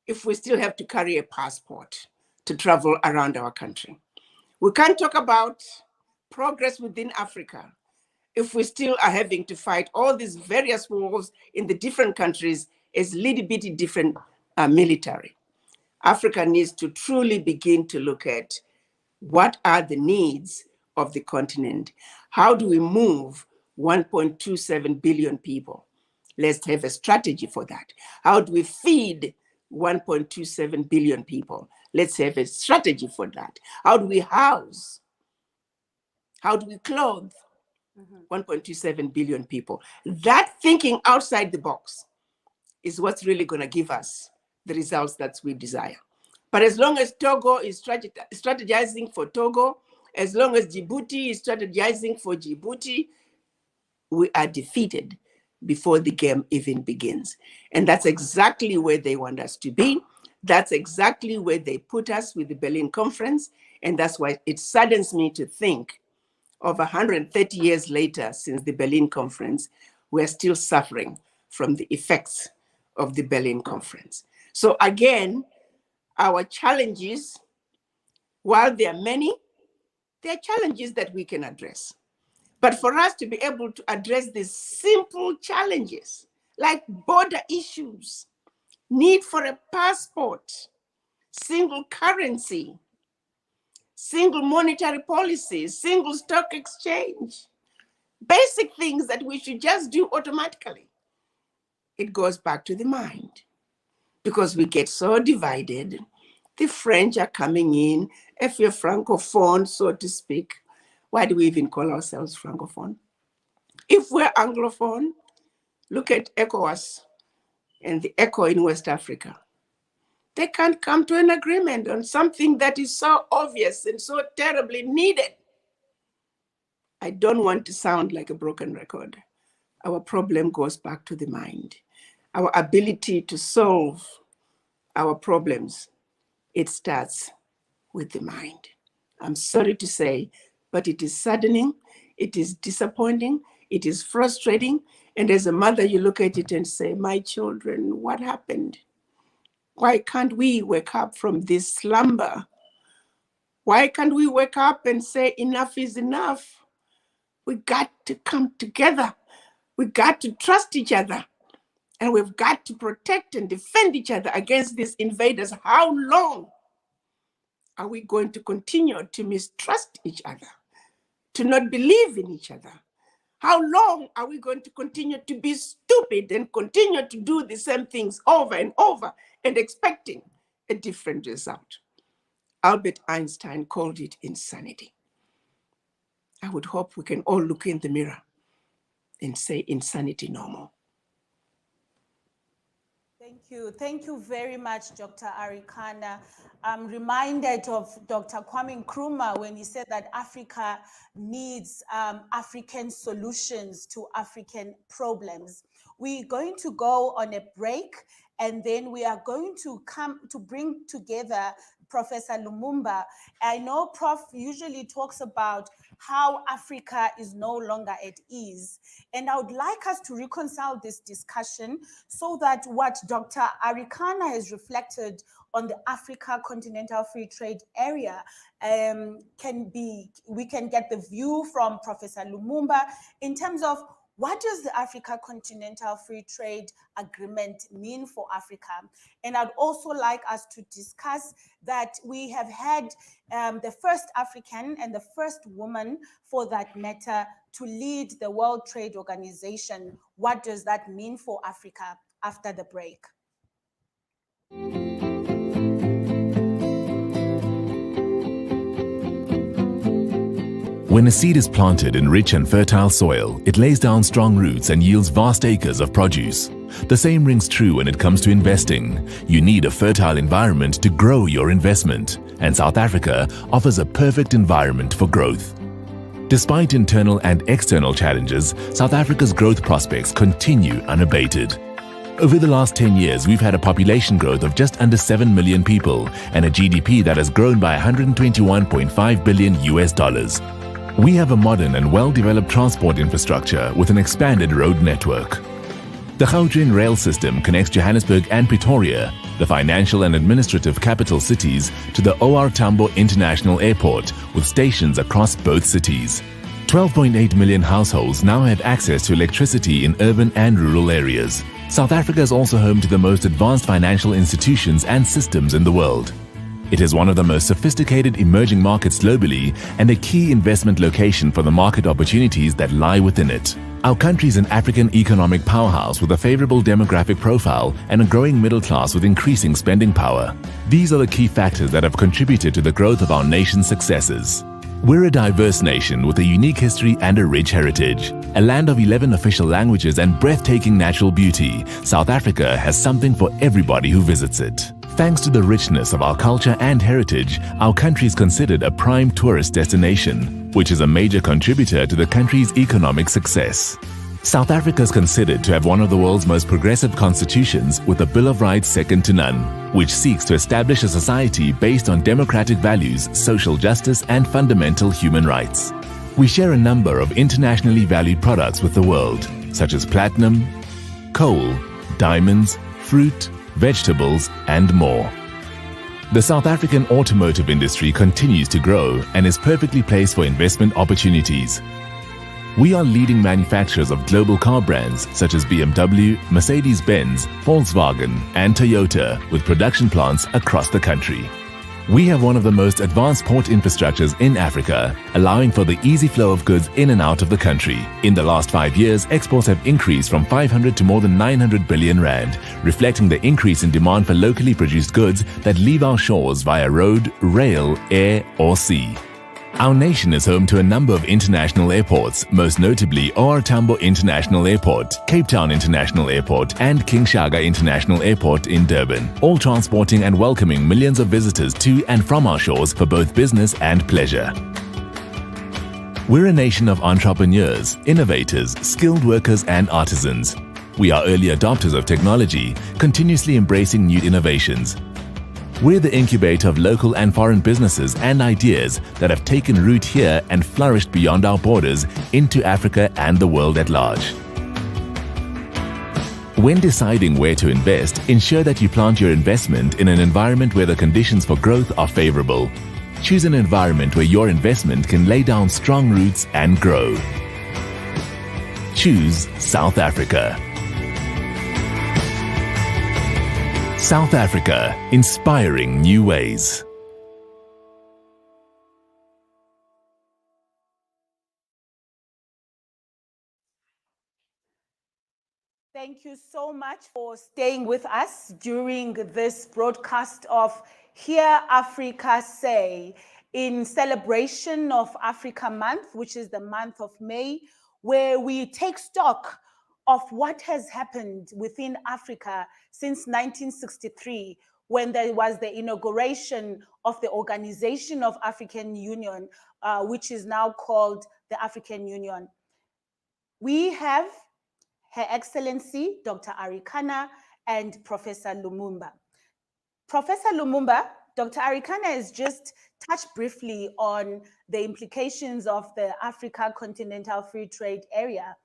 if we still have to carry a passport to travel around our country. We can't talk about progress within Africa if we still are having to fight all these various wars in the different countries as little bitty different military. Africa needs to truly begin to look at what are the needs of the continent. How do we move 1.27 billion people Let's have a strategy for that. How do we feed 1.27 billion people? Let's have a strategy for that. How do we house? How do we clothe 1.27 billion people? That thinking outside the box is what's really going to give us the results that we desire. But as long as Togo is strategizing for Togo, as long as Djibouti is strategizing for Djibouti, we are defeated before the game even begins. And that's exactly where they want us to be. That's exactly where they put us with the Berlin Conference. And that's why it saddens me to think of 130 years later since the Berlin Conference, we're still suffering from the effects of the Berlin Conference. So again, our challenges, while there are many, there are challenges that we can address. But for us to be able to address these simple challenges, like border issues, need for a passport, single currency, single monetary policy, single stock exchange, basic things that we should just do automatically. It goes back to the mind, because we get so divided. The French are coming in. If you're Francophone, so to speak, why do we even call ourselves Francophone? If we're Anglophone, look at ECOWAS and the ECO in West Africa. They can't come to an agreement on something that is so obvious and so terribly needed. I don't want to sound like a broken record. Our problem goes back to the mind. Our ability to solve our problems, it starts with the mind. I'm sorry to say, but it is saddening, it is disappointing, it is frustrating. And as a mother, you look at it and say, my children, what happened? Why can't we wake up from this slumber? Why can't we wake up and say enough is enough? We got to come together. We got to trust each other. And we've got to protect and defend each other against these invaders. How long are we going to continue to mistrust each other, to not believe in each other? How long are we going to continue to be stupid and continue to do the same things over and over and expecting a different result? Albert Einstein called it insanity. I would hope we can all look in the mirror and say insanity no more. Thank you very much, Dr. Arikana. I'm reminded of Dr. Kwame Nkrumah when he said that Africa needs African solutions to African problems. We're going to go on a break, and then we are going to come to bring together Professor Lumumba. I know Prof usually talks about how Africa is no longer at ease. And I would like us to reconcile this discussion so that what Dr. Arikana has reflected on the Africa Continental Free Trade Area we can get the view from Professor Lumumba in terms of what does the Africa Continental Free Trade Agreement mean for Africa? And I'd also like us to discuss that we have had the first African and the first woman, for that matter, to lead the World Trade Organization. What does that mean for Africa after the break? When a seed is planted in rich and fertile soil, it lays down strong roots and yields vast acres of produce. The same rings true when it comes to investing. You need a fertile environment to grow your investment, and South Africa offers a perfect environment for growth. Despite internal and external challenges, South Africa's growth prospects continue unabated. Over the last 10 years, we've had a population growth of just under 7 million people and a GDP that has grown by $121.5 billion. We have a modern and well-developed transport infrastructure with an expanded road network. The Gautrain rail system connects Johannesburg and Pretoria, the financial and administrative capital cities, to the OR Tambo International Airport, with stations across both cities. 12.8 million households now have access to electricity in urban and rural areas. South Africa is also home to the most advanced financial institutions and systems in the world. It is one of the most sophisticated emerging markets globally and a key investment location for the market opportunities that lie within it. Our country is an African economic powerhouse with a favorable demographic profile and a growing middle class with increasing spending power. These are the key factors that have contributed to the growth of our nation's successes. We're a diverse nation with a unique history and a rich heritage. A land of 11 official languages and breathtaking natural beauty, South Africa has something for everybody who visits it. Thanks to the richness of our culture and heritage, our country is considered a prime tourist destination, which is a major contributor to the country's economic success. South Africa is considered to have one of the world's most progressive constitutions with a Bill of Rights second to none, which seeks to establish a society based on democratic values, social justice, and fundamental human rights. We share a number of internationally valued products with the world, such as platinum, coal, diamonds, fruit, vegetables, and more. The South African automotive industry continues to grow and is perfectly placed for investment opportunities. We are leading manufacturers of global car brands such as BMW, Mercedes-Benz, Volkswagen, and Toyota, with production plants across the country. We have one of the most advanced port infrastructures in Africa, allowing for the easy flow of goods in and out of the country. In the last 5 years, exports have increased from 500 to more than 900 billion rand, reflecting the increase in demand for locally produced goods that leave our shores via road, rail, air, or sea. Our nation is home to a number of international airports, most notably OR Tambo International Airport, Cape Town International Airport, and King Shaka International Airport in Durban, all transporting and welcoming millions of visitors to and from our shores for both business and pleasure. We're a nation of entrepreneurs, innovators, skilled workers, and artisans. We are early adopters of technology, continuously embracing new innovations. We're the incubator of local and foreign businesses and ideas that have taken root here and flourished beyond our borders into Africa and the world at large. When deciding where to invest, ensure that you plant your investment in an environment where the conditions for growth are favorable. Choose an environment where your investment can lay down strong roots and grow. Choose South Africa. South Africa, inspiring new ways. Thank you so much for staying with us during this broadcast of Hear Africa Say, in celebration of Africa Month, which is the month of May, where we take stock of what has happened within Africa since 1963, when there was the inauguration of the Organization of African Union, which is now called the African Union. We have Her Excellency, Dr. Arikana, and Professor Lumumba. Professor Lumumba, Dr. Arikana has just touched briefly on the implications of the Africa Continental Free Trade Area.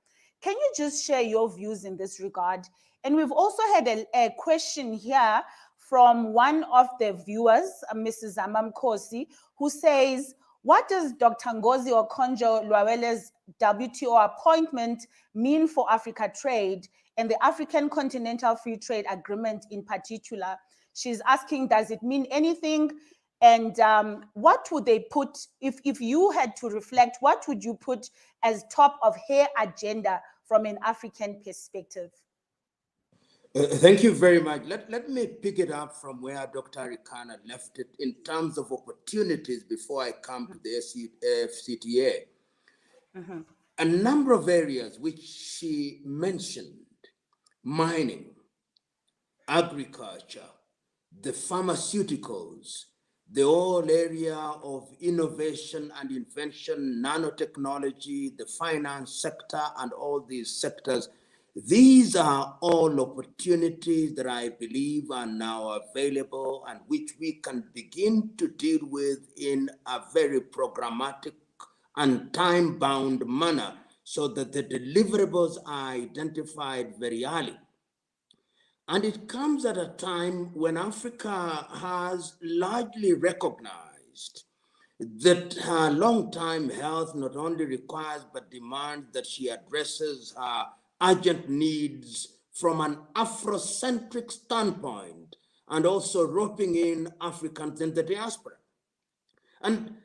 Can you just share your views in this regard? And we've also had a question here from one of the viewers, Mrs. Amam Kosi, who says, what does Dr. Ngozi Okonjo-Iweala's WTO appointment mean for Africa trade and the African Continental Free Trade Agreement in particular? She's asking, does it mean anything? And what would they put, if you had to reflect, what would you put as top of her agenda from an African perspective? Thank you very much. Let me pick it up from where Dr. Arikana left it in terms of opportunities before I come to the FCTA. A number of areas which she mentioned: mining, agriculture, the pharmaceuticals, the whole area of innovation and invention, nanotechnology, the finance sector, and all these sectors. These are all opportunities that I believe are now available and which we can begin to deal with in a very programmatic and time-bound manner so that the deliverables are identified very early. And it comes at a time when Africa has largely recognized that her long-time health not only requires but demands that she addresses her urgent needs from an Afrocentric standpoint, and also roping in Africans in the diaspora. And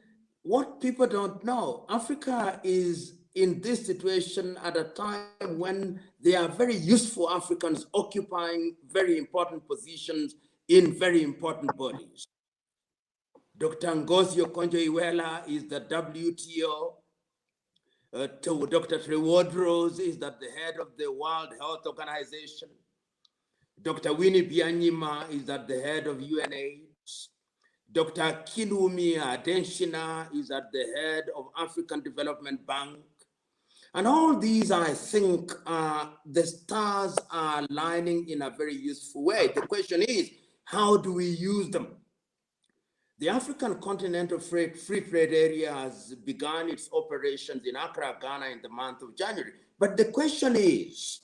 what people don't know, Africa is in this situation at a time when there are very useful Africans occupying very important positions in very important bodies. Dr. Ngozi Okonjo-Iweala is the WTO. Dr. Trewodros is at the head of the World Health Organization. Dr. Winnie Byanyima is at the head of UNAIDS. Dr. Kilumi Adenshina is at the head of African Development Bank. And all these, I think, the stars are aligning in a very useful way. The question is, how do we use them? The African Continental Free Trade Area has begun its operations in Accra, Ghana in the month of January. But the question is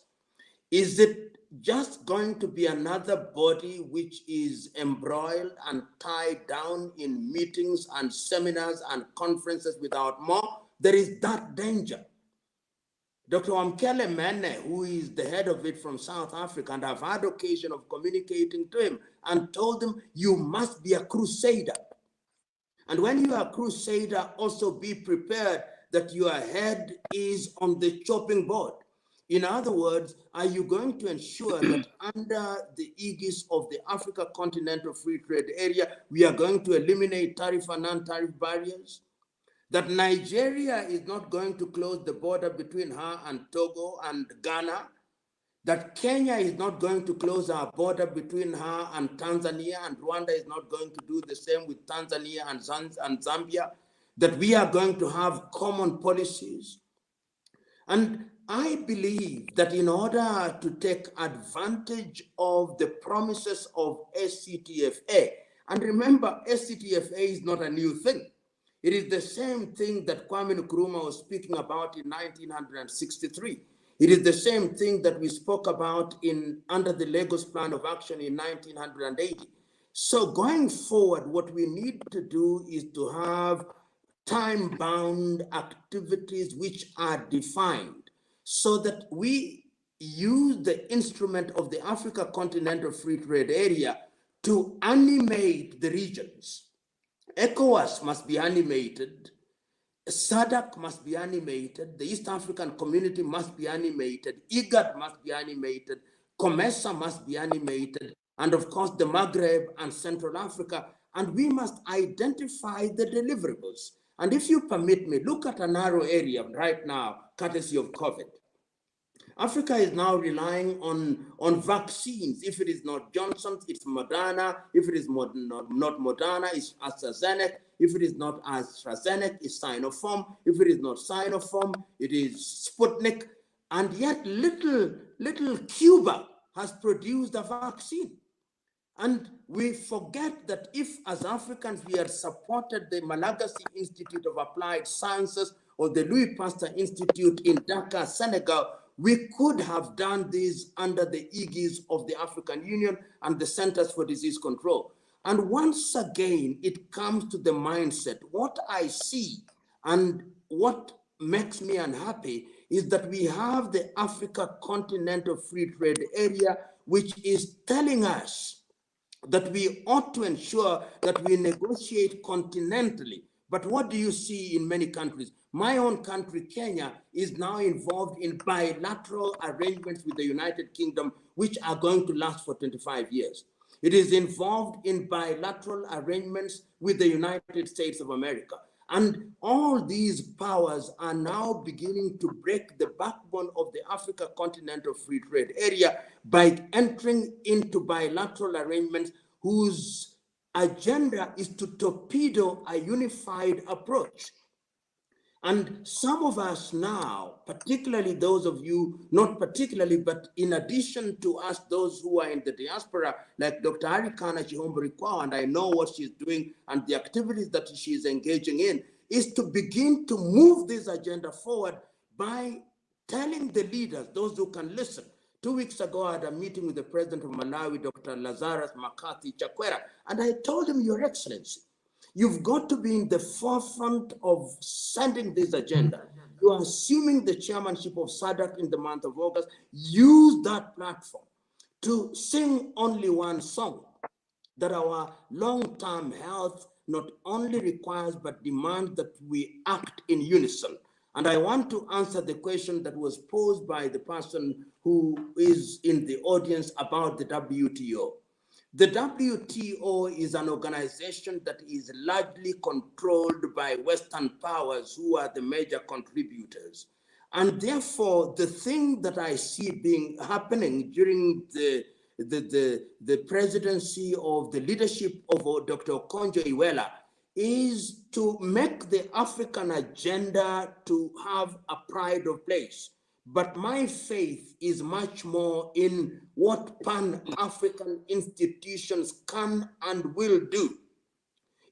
it just going to be another body which is embroiled and tied down in meetings and seminars and conferences without more? There is that danger. Dr. Wamkele Mene, who is the head of it from South Africa, and I've had occasion of communicating to him and told him, you must be a crusader. And when you are a crusader, also be prepared that your head is on the chopping board. In other words, are you going to ensure that under the aegis of the Africa Continental Free Trade Area, we are going to eliminate tariff and non-tariff barriers? That Nigeria is not going to close the border between her and Togo and Ghana? That Kenya is not going to close our border between her and Tanzania, and Rwanda is not going to do the same with Tanzania and Zambia? That we are going to have common policies? And I believe that in order to take advantage of the promises of SCTFA, and remember, SCTFA is not a new thing. It is the same thing that Kwame Nkrumah was speaking about in 1963. It is the same thing that we spoke about under the Lagos Plan of Action in 1980. So going forward, what we need to do is to have time-bound activities which are defined so that we use the instrument of the Africa Continental Free Trade Area to animate the regions. ECOWAS must be animated, SADC must be animated, the East African Community must be animated, IGAD must be animated, COMESA must be animated, and of course the Maghreb and Central Africa, and we must identify the deliverables. And if you permit me, look at a narrow area right now, courtesy of COVID. Africa is now relying on vaccines. If it is not Johnson's, it's Moderna. If it is not Moderna, it's AstraZeneca. If it is not AstraZeneca, it's Sinopharm. If it is not Sinopharm, it is Sputnik. And yet little Cuba has produced a vaccine. And we forget that if, as Africans, we had supported the Malagasy Institute of Applied Sciences or the Louis Pasteur Institute in Dakar, Senegal, we could have done this under the aegis of the African Union and the Centers for Disease Control. And once again, it comes to the mindset. What I see and what makes me unhappy is that we have the Africa Continental Free Trade Area, which is telling us that we ought to ensure that we negotiate continentally. But what do you see in many countries? My own country, Kenya, is now involved in bilateral arrangements with the United Kingdom, which are going to last for 25 years. It is involved in bilateral arrangements with the United States of America. And all these powers are now beginning to break the backbone of the Africa Continental Free Trade Area by entering into bilateral arrangements whose agenda is to torpedo a unified approach. And some of us now, particularly those of you, not particularly, but in addition to us, those who are in the diaspora, like Dr. Arikana Chihombo, and I know what she's doing and the activities that she's engaging in, is to begin to move this agenda forward by telling the leaders, those who can listen. 2 weeks ago, I had a meeting with the president of Malawi, Dr. Lazarus McCarthy Chakwera, and I told him, Your Excellency, you've got to be in the forefront of sending this agenda. You are assuming the chairmanship of SADC in the month of August. Use that platform to sing only one song, that our long-term health not only requires but demands that we act in unison. And I want to answer the question that was posed by the person who is in the audience about the WTO. The WTO is an organization that is largely controlled by Western powers who are the major contributors. And therefore, the thing that I see being happening during the presidency of the leadership of Dr. Okonjo-Iweala is to make the African agenda to have a pride of place. But my faith is much more in what Pan-African institutions can and will do.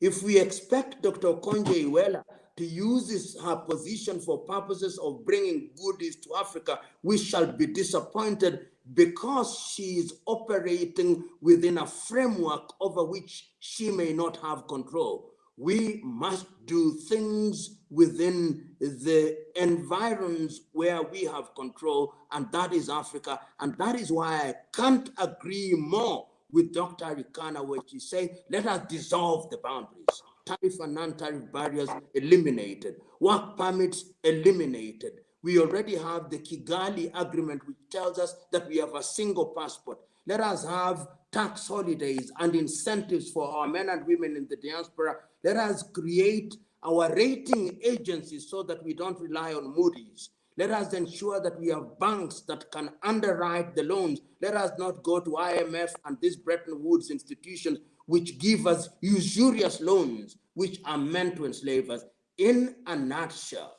If we expect Dr. Okonjo-Iweala to use her position for purposes of bringing goodies to Africa, we shall be disappointed because she is operating within a framework over which she may not have control. We must do things within the environs where we have control, and that is Africa. And that is why I can't agree more with Dr. Arikana when she says, let us dissolve the boundaries. Tariff and non-tariff barriers eliminated. Work permits eliminated. We already have the Kigali Agreement, which tells us that we have a single passport. Let us have tax holidays and incentives for our men and women in the diaspora. Let us create our rating agencies so that we don't rely on Moody's. Let us ensure that we have banks that can underwrite the loans. Let us not go to IMF and these Bretton Woods institutions which give us usurious loans which are meant to enslave us. In a nutshell,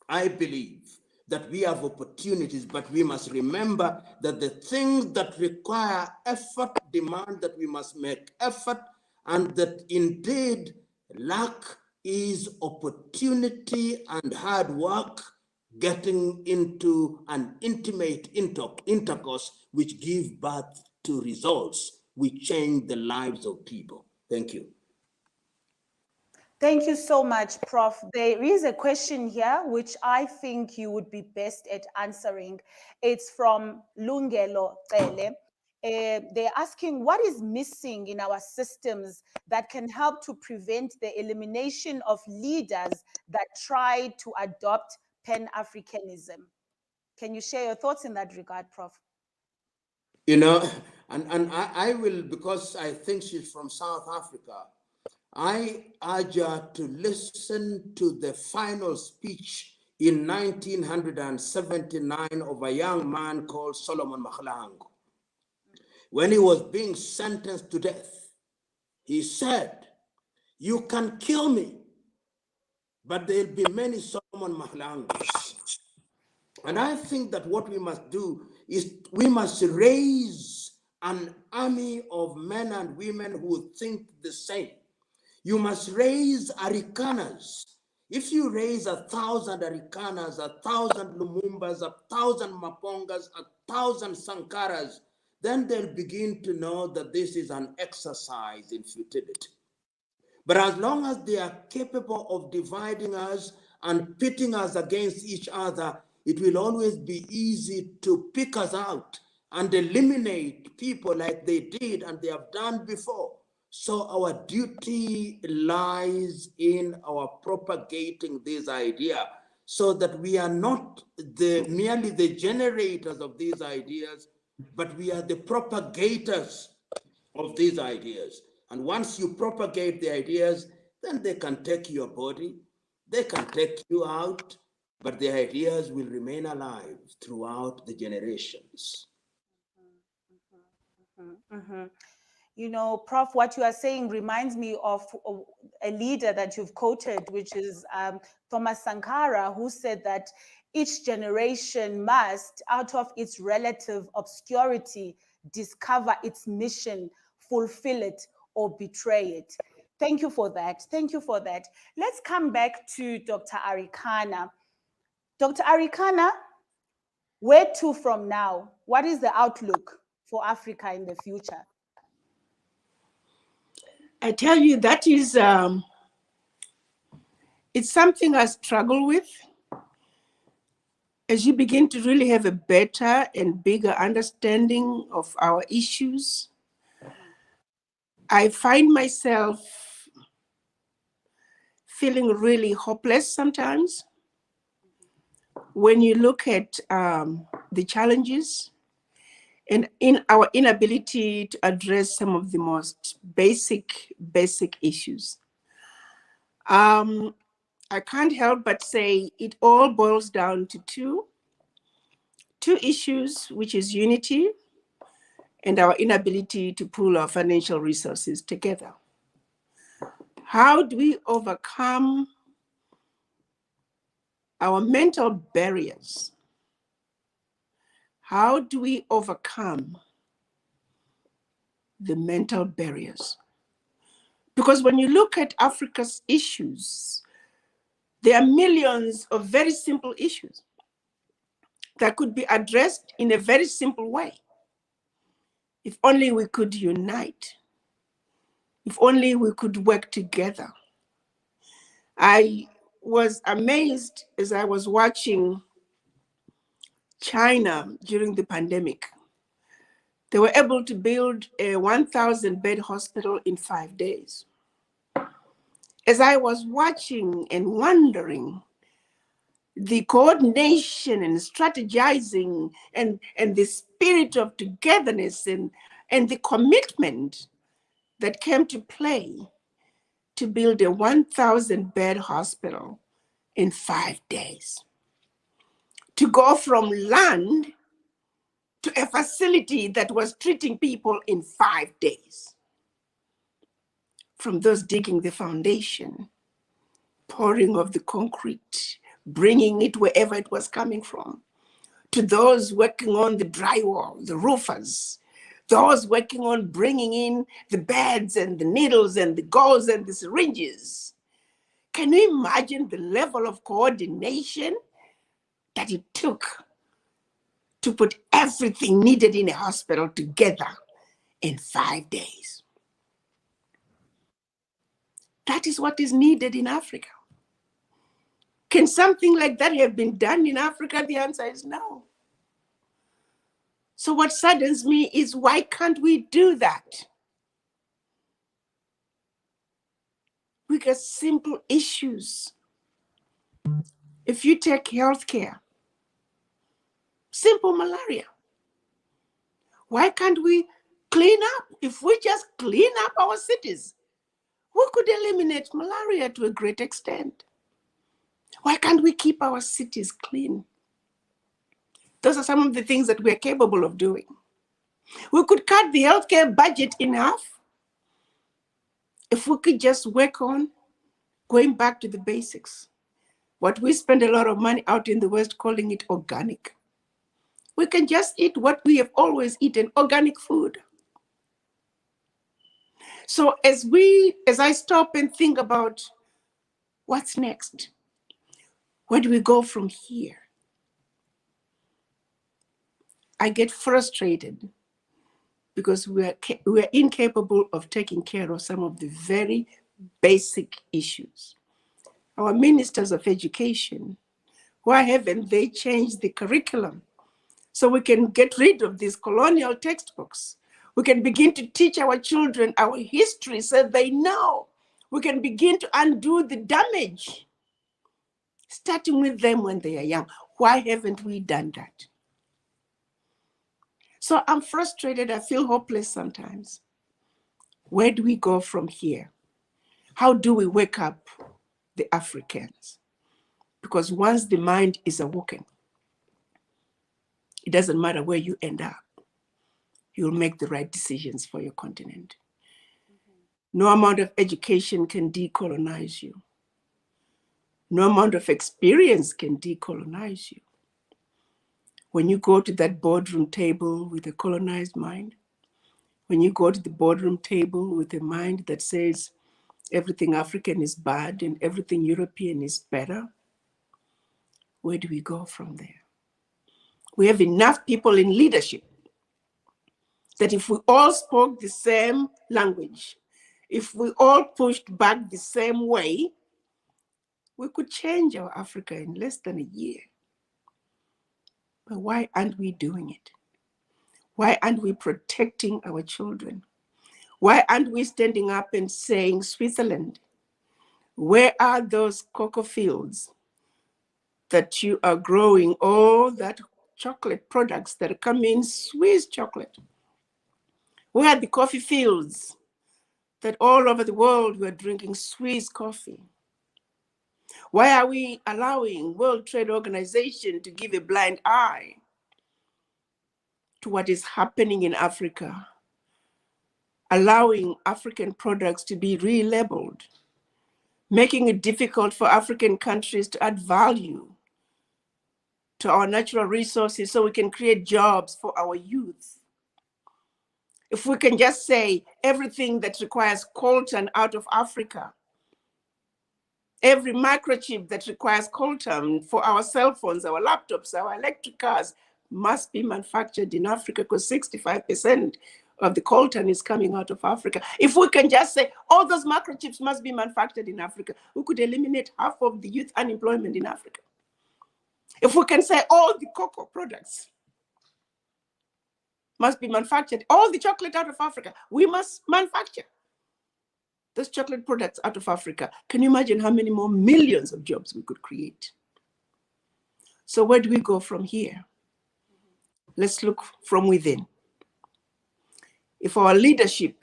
I believe that we have opportunities, but we must remember that the things that require effort demand that we must make effort, and that indeed luck is opportunity and hard work getting into an intimate intercourse which give birth to results which change the lives of people. Thank you. Thank you so much, Prof. There is a question here which I think you would be best at answering. It's from Lungelo Cele. They're asking, what is missing in our systems that can help to prevent the elimination of leaders that try to adopt Pan-Africanism? Can you share your thoughts in that regard, Prof? You know, and I will, because I think she's from South Africa, I urge her to listen to the final speech in 1979 of a young man called Solomon Mahlangu. When he was being sentenced to death, he said, "You can kill me, but there'll be many Solomon Mahlangus." And I think that what we must do is we must raise an army of men and women who think the same. You must raise Arikanas. If you raise 1,000 Arikanas, 1,000 Lumumbas, 1,000 Mapongas, 1,000 Sankaras, then they'll begin to know that this is an exercise in futility. But as long as they are capable of dividing us and pitting us against each other, it will always be easy to pick us out and eliminate people like they did and they have done before. So our duty lies in our propagating this idea so that we are not merely the generators of these ideas, but we are the propagators of these ideas. And once you propagate the ideas, then they can take your body, they can take you out, but the ideas will remain alive throughout the generations. You know, Prof, what you are saying reminds me of a leader that you've quoted, which is Thomas Sankara, who said that each generation must, out of its relative obscurity, discover its mission, fulfill it, or betray it. Thank you for that. Thank you for that. Let's come back to Dr. Arikana. Dr. Arikana, where to from now? What is the outlook for Africa in the future? I tell you, that is, it's something I struggle with. As you begin to really have a better and bigger understanding of our issues, I find myself feeling really hopeless sometimes. when you look at the challenges and in our inability to address some of the most basic issues, I can't help but say it all boils down to two issues, which is unity and our inability to pool our financial resources together. How do we overcome our mental barriers? How do we overcome the mental barriers? Because when you look at Africa's issues, there are millions of very simple issues that could be addressed in a very simple way. If only we could unite. If only we could work together. I was amazed as I was watching China during the pandemic. They were able to build a 1,000-bed hospital in 5 days. As I was watching and wondering, the coordination and strategizing and the spirit of togetherness and the commitment that came to play to build a 1,000-bed hospital in 5 days. To go from land to a facility that was treating people in 5 days. From those digging the foundation, pouring of the concrete, bringing it wherever it was coming from, to those working on the drywall, the roofers, those working on bringing in the beds and the needles and the gauze and the syringes. Can you imagine the level of coordination that it took to put everything needed in a hospital together in 5 days? That is what is needed in Africa. Can something like that have been done in Africa? The answer is no. So what saddens me is, why can't we do that? We got simple issues. If you take healthcare, simple malaria. Why can't we clean up? If we just clean up our cities, we could eliminate malaria to a great extent. Why can't we keep our cities clean? Those are some of the things that we're capable of doing. We could cut the healthcare budget in half if we could just work on going back to the basics. What we spend a lot of money out in the West calling it organic. We can just eat what we have always eaten, organic food. So as I stop and think about what's next, where do we go from here? I get frustrated because we're incapable of taking care of some of the very basic issues. Our ministers of education, why haven't they changed the curriculum so we can get rid of these colonial textbooks? We can begin to teach our children our history so they know. We can begin to undo the damage, starting with them when they are young. Why haven't we done that? So I'm frustrated. I feel hopeless sometimes. Where do we go from here? How do we wake up the Africans? Because once the mind is awoken, it doesn't matter where you end up. You'll make the right decisions for your continent. No amount of education can decolonize you. No amount of experience can decolonize you. When you go to that boardroom table with a colonized mind, when you go to the boardroom table with a mind that says everything African is bad and everything European is better, where do we go from there? We have enough people in leadership that if we all spoke the same language, if we all pushed back the same way, we could change our Africa in less than a year. But why aren't we doing it? Why aren't we protecting our children? Why aren't we standing up and saying, Switzerland, where are those cocoa fields? that you are growing all that chocolate products that come in Swiss chocolate. We had the coffee fields that all over the world were drinking Swiss coffee. Why are we allowing World Trade Organization to give a blind eye to what is happening in Africa, allowing African products to be relabeled, making it difficult for African countries to add value to our natural resources so we can create jobs for our youth? If we can just say everything that requires coltan out of Africa, every microchip that requires coltan for our cell phones, our laptops, our electric cars must be manufactured in Africa, because 65% of the coltan is coming out of Africa. If we can just say all those microchips must be manufactured in Africa, we could eliminate half of the youth unemployment in Africa. If we can say all the cocoa products must be manufactured, all the chocolate out of Africa, we must manufacture those chocolate products out of Africa. Can you imagine how many more millions of jobs we could create? So where do we go from here? Let's look from within. If our leadership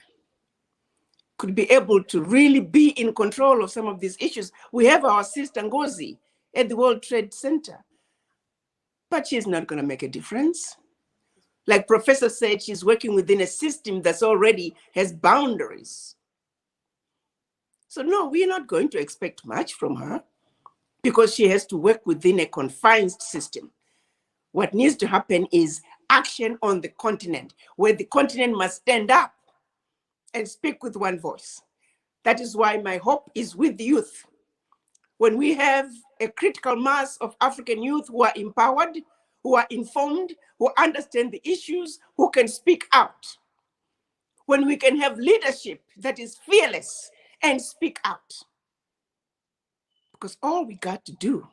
could be able to really be in control of some of these issues. We have our sister Ngozi at the World Trade Center, but she's not going to make a difference. Like Professor said, she's working within a system that's already has boundaries. So no, we're not going to expect much from her because she has to work within a confined system. What needs to happen is action on the continent, where the continent must stand up and speak with one voice. That is why my hope is with the youth. When we have a critical mass of African youth who are empowered, who are informed, who understand the issues, who can speak out. When we can have leadership that is fearless and speak out. Because all we got to do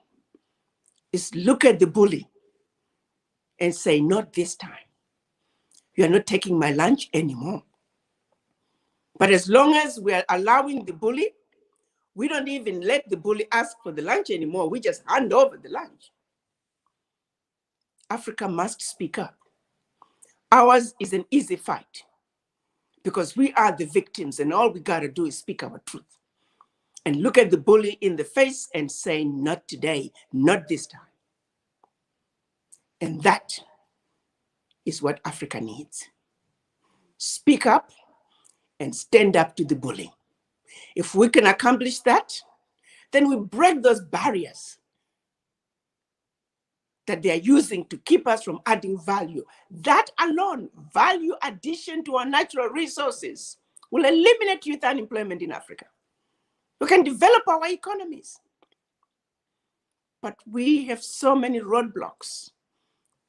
is look at the bully and say, not this time. You're not taking my lunch anymore. But as long as we are allowing the bully, we don't even let the bully ask for the lunch anymore. We just hand over the lunch. Africa must speak up. Ours is an easy fight because we are the victims and all we got to do is speak our truth and look at the bully in the face and say, not today, not this time. And that is what Africa needs. Speak up and stand up to the bully. If we can accomplish that, then we break those barriers that they are using to keep us from adding value. That alone, value addition to our natural resources, will eliminate youth unemployment in Africa. We can develop our economies. But we have so many roadblocks.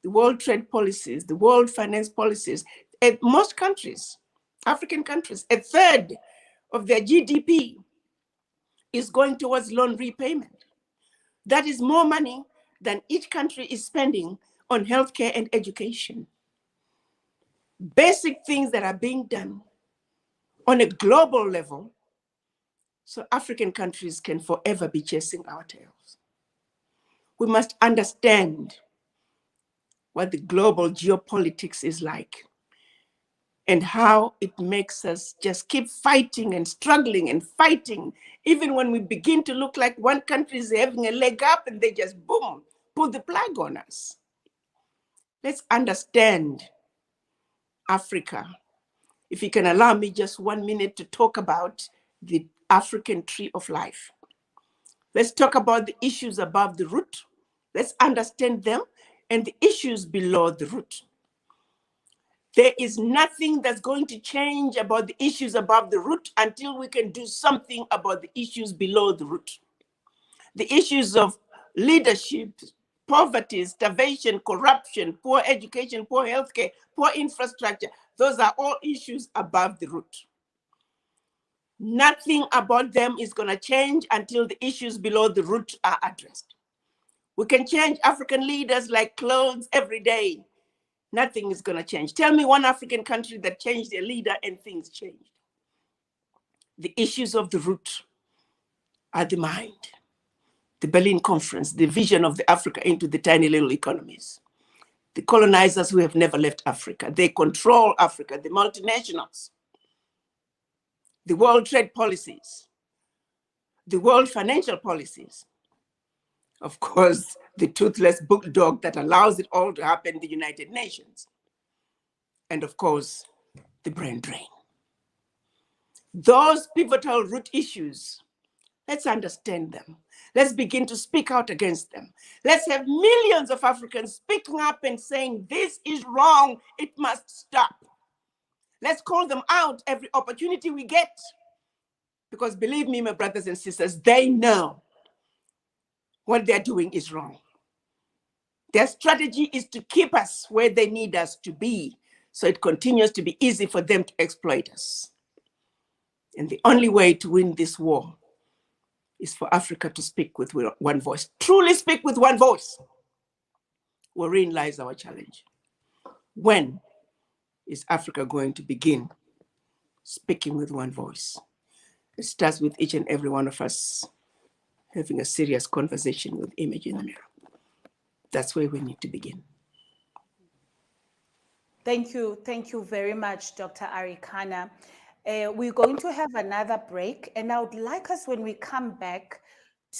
The world trade policies, the world finance policies, at most countries, African countries, a third of their GDP is going towards loan repayment. That is more money than each country is spending on healthcare and education. Basic things that are being done on a global level so African countries can forever be chasing our tails. We must understand what the global geopolitics is like and how it makes us just keep fighting and struggling and fighting, even when we begin to look like one country is having a leg up and they just, boom, pull the plug on us. Let's understand Africa. If you can allow me just 1 minute to talk about the African tree of life. Let's talk about the issues above the root. Let's understand them and the issues below the root. There is nothing that's going to change about the issues above the root until we can do something about the issues below the root. The issues of leadership, poverty, starvation, corruption, poor education, poor healthcare, poor infrastructure, those are all issues above the root. Nothing about them is going to change until the issues below the root are addressed. We can change African leaders like clothes every day. Nothing is going to change. Tell me one African country that changed their leader and things changed. The issues of the root are the mind, the Berlin Conference, the vision of the Africa into the tiny little economies. The colonizers who have never left Africa. They control Africa, the multinationals, the world trade policies, the world financial policies. Of course, the toothless bulldog that allows it all to happen, the United Nations. And of course, the brain drain. Those pivotal root issues, let's understand them. Let's begin to speak out against them. Let's have millions of Africans speaking up and saying, this is wrong, it must stop. Let's call them out every opportunity we get. Because believe me, my brothers and sisters, they know what they're doing is wrong. Their strategy is to keep us where they need us to be, so it continues to be easy for them to exploit us. And the only way to win this war is for Africa to speak with one voice, truly speak with one voice. Wherein lies our challenge. When is Africa going to begin speaking with one voice? It starts with each and every one of us having a serious conversation with image in the mirror. That's where we need to begin. Thank you very much, Dr. Arikana. We're going to have another break, and I would like us, when we come back,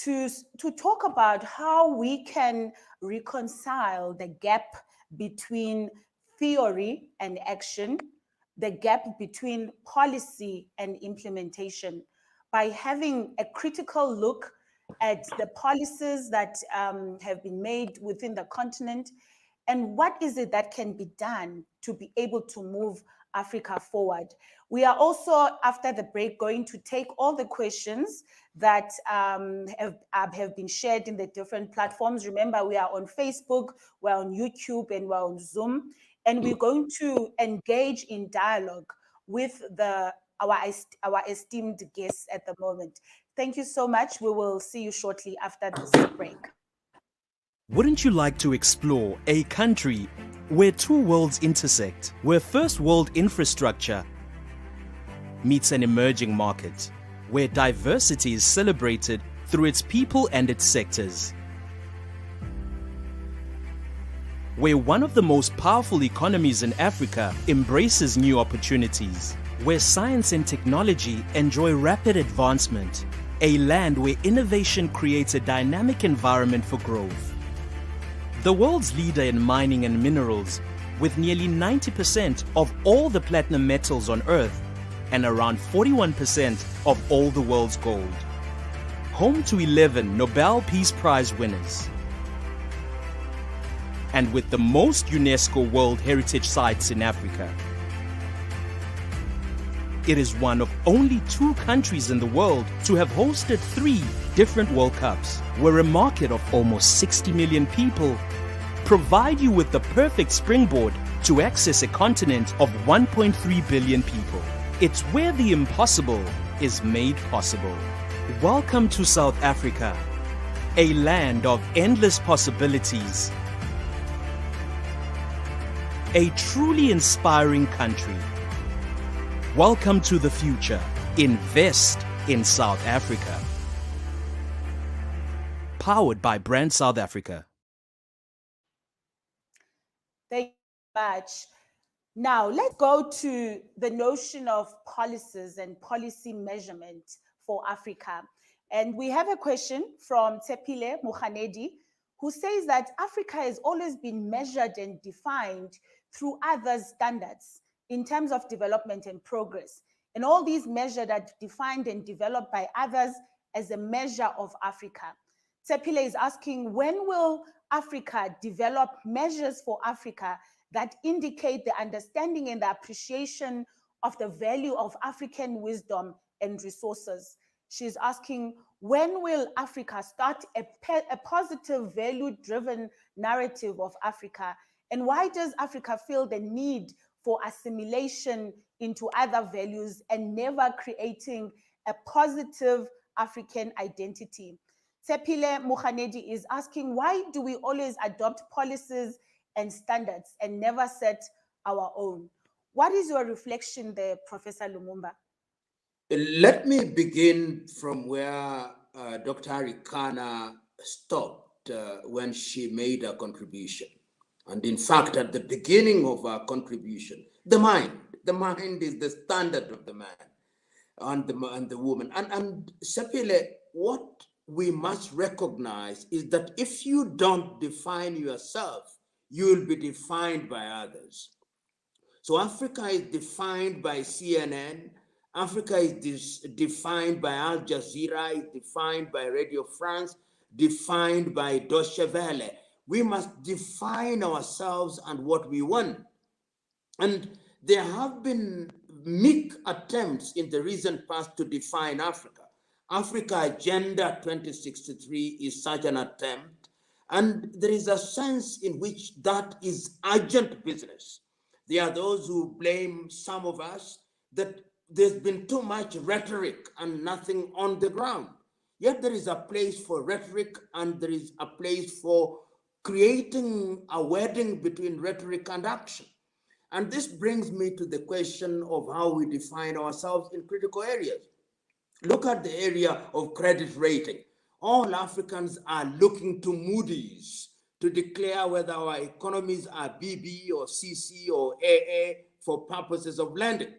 to talk about how we can reconcile the gap between theory and action, the gap between policy and implementation, by having a critical look at the policies that have been made within the continent, and what is it that can be done to be able to move Africa forward. We are also, after the break, going to take all the questions that have been shared in the different platforms. Remember, we are on Facebook, we're on YouTube, and we're on Zoom, and we're going to engage in dialogue with our esteemed guests at the moment. Thank you so much. We will see you shortly after this break. Wouldn't you like to explore a country where two worlds intersect, where first world infrastructure meets an emerging market, where diversity is celebrated through its people and its sectors, where one of the most powerful economies in Africa embraces new opportunities, where science and technology enjoy rapid advancement, a land where innovation creates a dynamic environment for growth. The world's leader in mining and minerals, with nearly 90% of all the platinum metals on Earth and around 41% of all the world's gold. Home to 11 Nobel Peace Prize winners. And with the most UNESCO World Heritage Sites in Africa. It is one of only 2 countries in the world to have hosted 3 different World Cups, where a market of almost 60 million people provide you with the perfect springboard to access a continent of 1.3 billion people. It's where the impossible is made possible. Welcome to South Africa, a land of endless possibilities. A truly inspiring country. Welcome to the future. Invest in South Africa. Powered by Brand South Africa. Thank you very much. Now, let's go to the notion of policies and policy measurement for Africa. And we have a question from Tepile Mukhanedi, who says that Africa has always been measured and defined through others' standards in terms of development and progress. And all these measures are defined and developed by others as a measure of Africa. Tepile is asking, when will Africa develop measures for Africa that indicate the understanding and the appreciation of the value of African wisdom and resources? She's asking, when will Africa start a positive value-driven narrative of Africa? And why does Africa feel the need for assimilation into other values and never creating a positive African identity? Tepile Mukhanedi is asking, why do we always adopt policies and standards and never set our own? What is your reflection there, Professor Lumumba? Let me begin from where Dr. Arikana stopped when she made her contribution. And in fact, at the beginning of her contribution, the mind is the standard of the man and the woman. And Sepile, what we must recognize is that if you don't define yourself, you will be defined by others. So Africa is defined by CNN, Africa is defined by Al Jazeera, is defined by Radio France, defined by Deutsche Welle. We must define ourselves and what we want. And there have been meek attempts in the recent past to define Africa. Africa Agenda 2063 is such an attempt, and there is a sense in which that is urgent business. There are those who blame some of us that there's been too much rhetoric and nothing on the ground. Yet there is a place for rhetoric and there is a place for creating a wedding between rhetoric and action. And this brings me to the question of how we define ourselves in critical areas. Look at the area of credit rating. All Africans are looking to Moody's to declare whether our economies are BB or CC or AA for purposes of lending.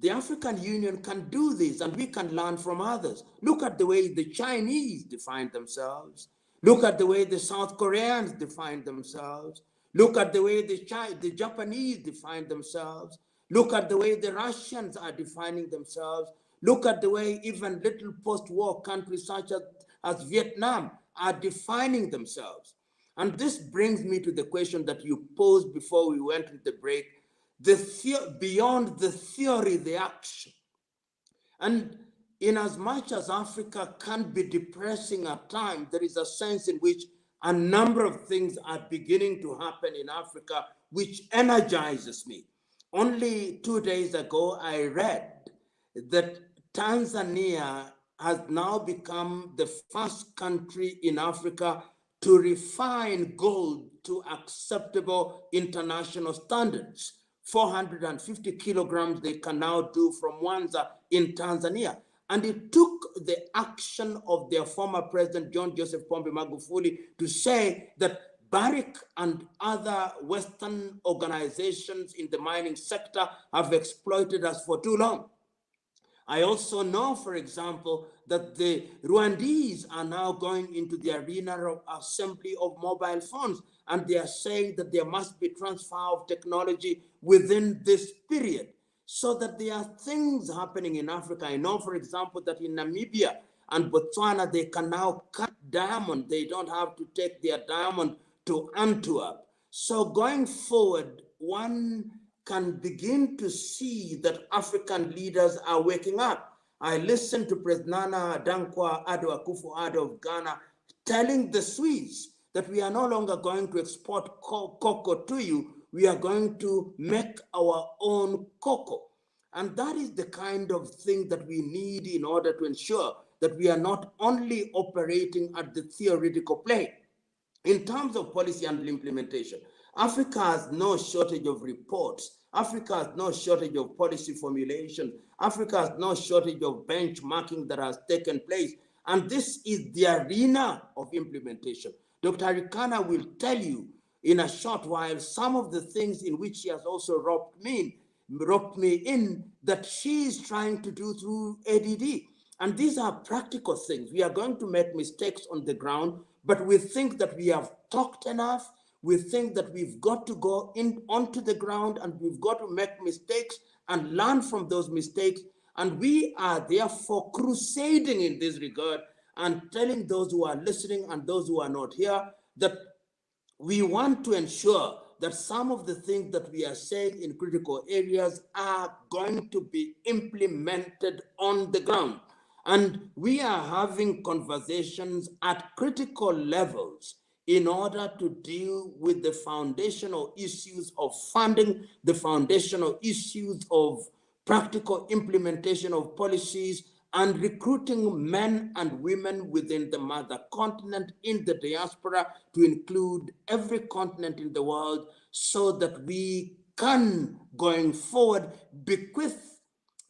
The African Union can do this and we can learn from others. Look at the way the Chinese define themselves. Look at the way the South Koreans define themselves. Look at the way the Japanese define themselves. Look at the way the Russians are defining themselves. Look at the way even little post-war countries such as Vietnam are defining themselves. And this brings me to the question that you posed before we went to the break, beyond the theory, the action. And in as much as Africa can be depressing at times, there is a sense in which a number of things are beginning to happen in Africa, which energizes me. Only 2 days ago, I read that Tanzania has now become the first country in Africa to refine gold to acceptable international standards. 450 kilograms they can now do from Mwanza in Tanzania. And it took the action of their former president, John Joseph Pombe Magufuli, to say that Barrick and other Western organizations in the mining sector have exploited us for too long. I also know, for example, that the Rwandese are now going into the arena of assembly of mobile phones, and they are saying that there must be transfer of technology within this period, so that there are things happening in Africa. I know, for example, that in Namibia and Botswana, they can now cut diamond. They don't have to take their diamond to Antwerp. So going forward, one can begin to see that African leaders are waking up. I listened to President Nana Dankwa Addo Akufo-Addo of Ghana telling the Swiss that we are no longer going to export cocoa to you, we are going to make our own cocoa. And that is the kind of thing that we need in order to ensure that we are not only operating at the theoretical plane. In terms of policy and implementation, Africa has no shortage of reports. Africa has no shortage of policy formulation. Africa has no shortage of benchmarking that has taken place. And this is the arena of implementation. Dr. Arikana will tell you in a short while some of the things in which she has also roped me in that she is trying to do through ADD. And these are practical things. We are going to make mistakes on the ground, but we think that we have talked enough. We think that we've got to go onto the ground and we've got to make mistakes and learn from those mistakes. And we are therefore crusading in this regard and telling those who are listening and those who are not here that we want to ensure that some of the things that we are saying in critical areas are going to be implemented on the ground. And we are having conversations at critical levels in order to deal with the foundational issues of funding, the foundational issues of practical implementation of policies, and recruiting men and women within the mother continent, in the diaspora, to include every continent in the world, so that we can, going forward, bequeath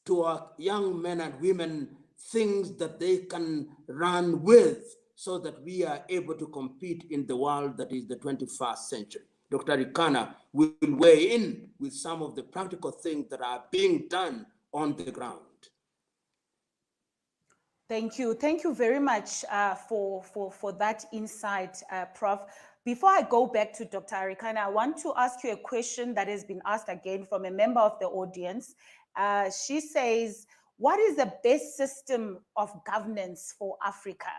to our young men and women things that they can run with, so that we are able to compete in the world that is the 21st century. Dr. Rikana will weigh in with some of the practical things that are being done on the ground. Thank you. Thank you very much for that insight, Prof. Before I go back to Dr. Arikana, I want to ask you a question that has been asked again from a member of the audience. She says, what is the best system of governance for Africa?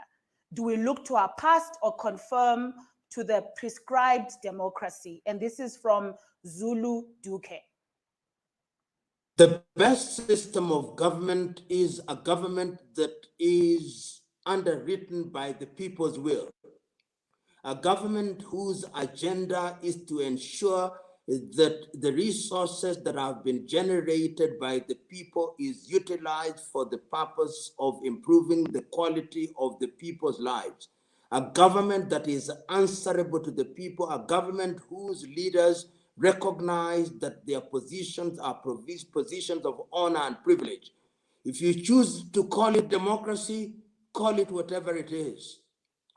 Do we look to our past or conform to the prescribed democracy? And this is from Zulu Duke. The best system of government is a government that is underwritten by the people's will. A government whose agenda is to ensure that the resources that have been generated by the people is utilized for the purpose of improving the quality of the people's lives. A government that is answerable to the people, a government whose leaders recognize that their positions are positions of honor and privilege. If you choose to call it democracy, call it whatever it is.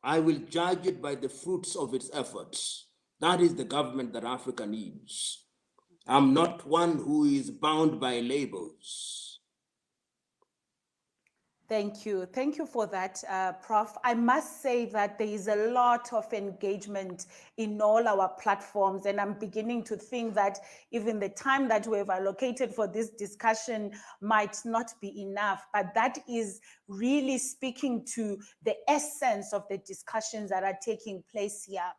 I will judge it by the fruits of its efforts. That is the government that Africa needs. I'm not one who is bound by labels. Thank you. Thank you for that, Prof. I must say that there is a lot of engagement in all our platforms, and I'm beginning to think that even the time that we've allocated for this discussion might not be enough, but that is really speaking to the essence of the discussions that are taking place here.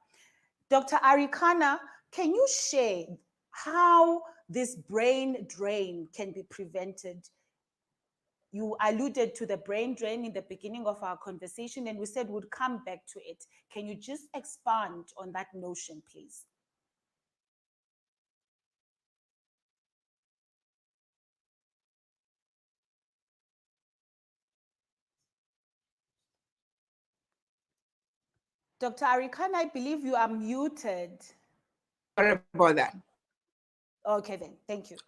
Dr. Arikana, can you share how this brain drain can be prevented? You alluded to the brain drain in the beginning of our conversation, and we said we'd come back to it. Can you just expand on that notion, please? Dr. Arikana, I believe you are muted. Sorry about that. Okay, then. Thank you.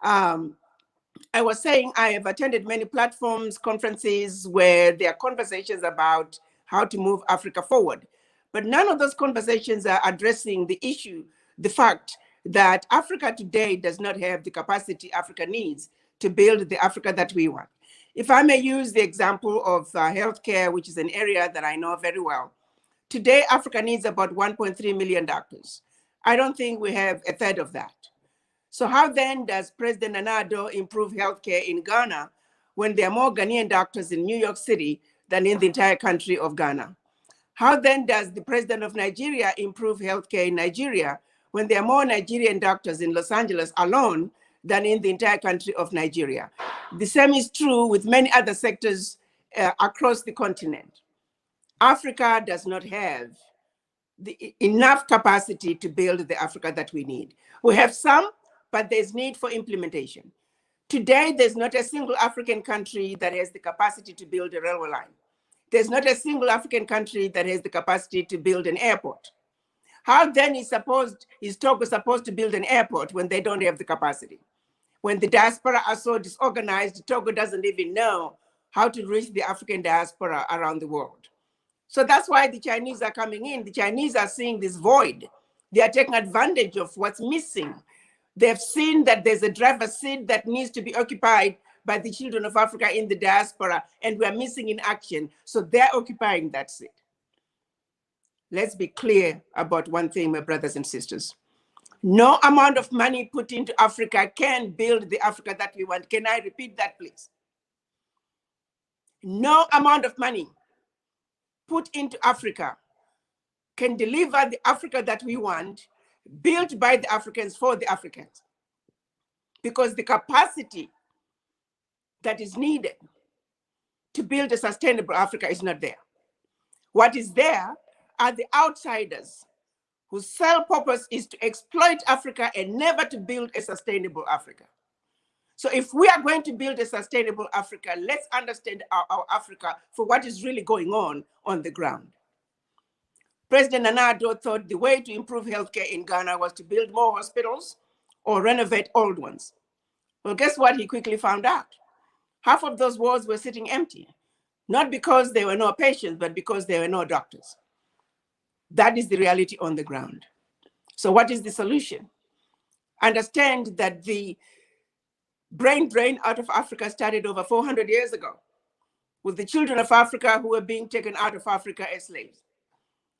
I was saying I have attended many platforms, conferences where there are conversations about how to move Africa forward. But none of those conversations are addressing the issue, the fact that Africa today does not have the capacity Africa needs to build the Africa that we want. If I may use the example of healthcare, which is an area that I know very well. Today, Africa needs about 1.3 million doctors. I don't think we have a third of that. So how then does President Nana Addo improve healthcare in Ghana when there are more Ghanaian doctors in New York City than in the entire country of Ghana? How then does the president of Nigeria improve healthcare in Nigeria when there are more Nigerian doctors in Los Angeles alone than in the entire country of Nigeria? The same is true with many other sectors across the continent. Africa does not have enough capacity to build the Africa that we need. We have some, but there's need for implementation. Today, there's not a single African country that has the capacity to build a railway line. There's not a single African country that has the capacity to build an airport. How then is Togo supposed to build an airport when they don't have the capacity? When the diaspora are so disorganized, Togo doesn't even know how to reach the African diaspora around the world. So that's why the Chinese are coming in. The Chinese are seeing this void. They are taking advantage of what's missing. They've seen that there's a driver's seat that needs to be occupied by the children of Africa in the diaspora, and we're missing in action. So they're occupying that seat. Let's be clear about one thing, my brothers and sisters. No amount of money put into Africa can build the Africa that we want. Can I repeat that, please? No amount of money put into Africa can deliver the Africa that we want, built by the Africans for the Africans. Because the capacity that is needed to build a sustainable Africa is not there. What is there are the outsiders whose sole purpose is to exploit Africa and never to build a sustainable Africa. So if we are going to build a sustainable Africa, let's understand our Africa for what is really going on the ground. President Nana Addo thought the way to improve healthcare in Ghana was to build more hospitals or renovate old ones. Well, guess what he quickly found out? Half of those walls were sitting empty. not because there were no patients, but because there were no doctors. That is the reality on the ground. So what is the solution? Understand that the brain drain out of Africa started over 400 years ago with the children of Africa who were being taken out of Africa as slaves.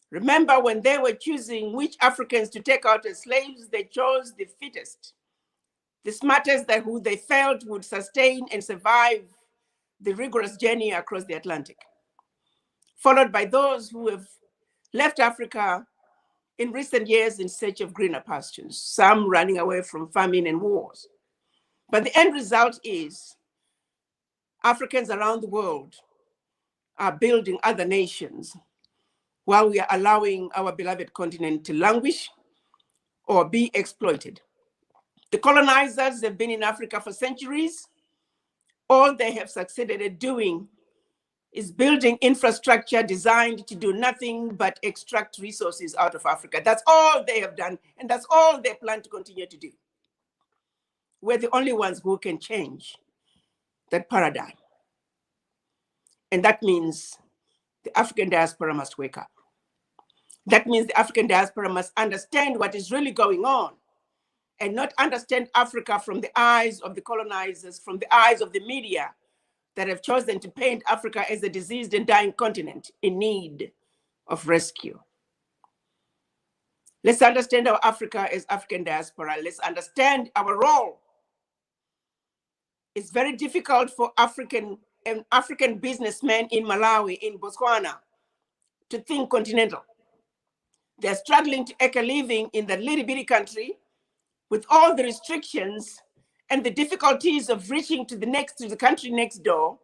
Remember, when they were choosing which Africans to take out as slaves, they chose the fittest, the smartest, that who they felt would sustain and survive the rigorous journey across the Atlantic, followed by those who have left Africa in recent years in search of greener pastures, some running away from famine and wars. But the end result is Africans around the world are building other nations while we are allowing our beloved continent to languish or be exploited. The colonizers have been in Africa for centuries. All they have succeeded at doing is building infrastructure designed to do nothing but extract resources out of Africa. That's all they have done, and that's all they plan to continue to do. We're the only ones who can change that paradigm. And that means the African diaspora must wake up. That means the African diaspora must understand what is really going on and not understand Africa from the eyes of the colonizers, from the eyes of the media that have chosen to paint Africa as a diseased and dying continent in need of rescue. Let's understand our Africa as African diaspora. Let's understand our role. It's very difficult for African businessmen in Malawi, in Botswana, to think continental. They're struggling to make a living in that little bitty country with all the restrictions and the difficulties of reaching to the country next door,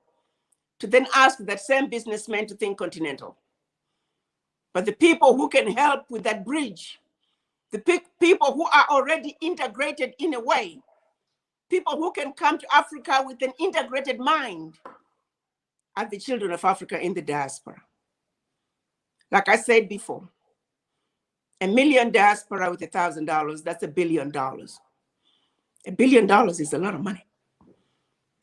to then ask that same businessman to think continental. But the people who can help with that bridge, the people who are already integrated in a way, people who can come to Africa with an integrated mind, are the children of Africa in the diaspora. Like I said before, $1 million diaspora with $1,000, that's $1 billion. $1 billion is a lot of money.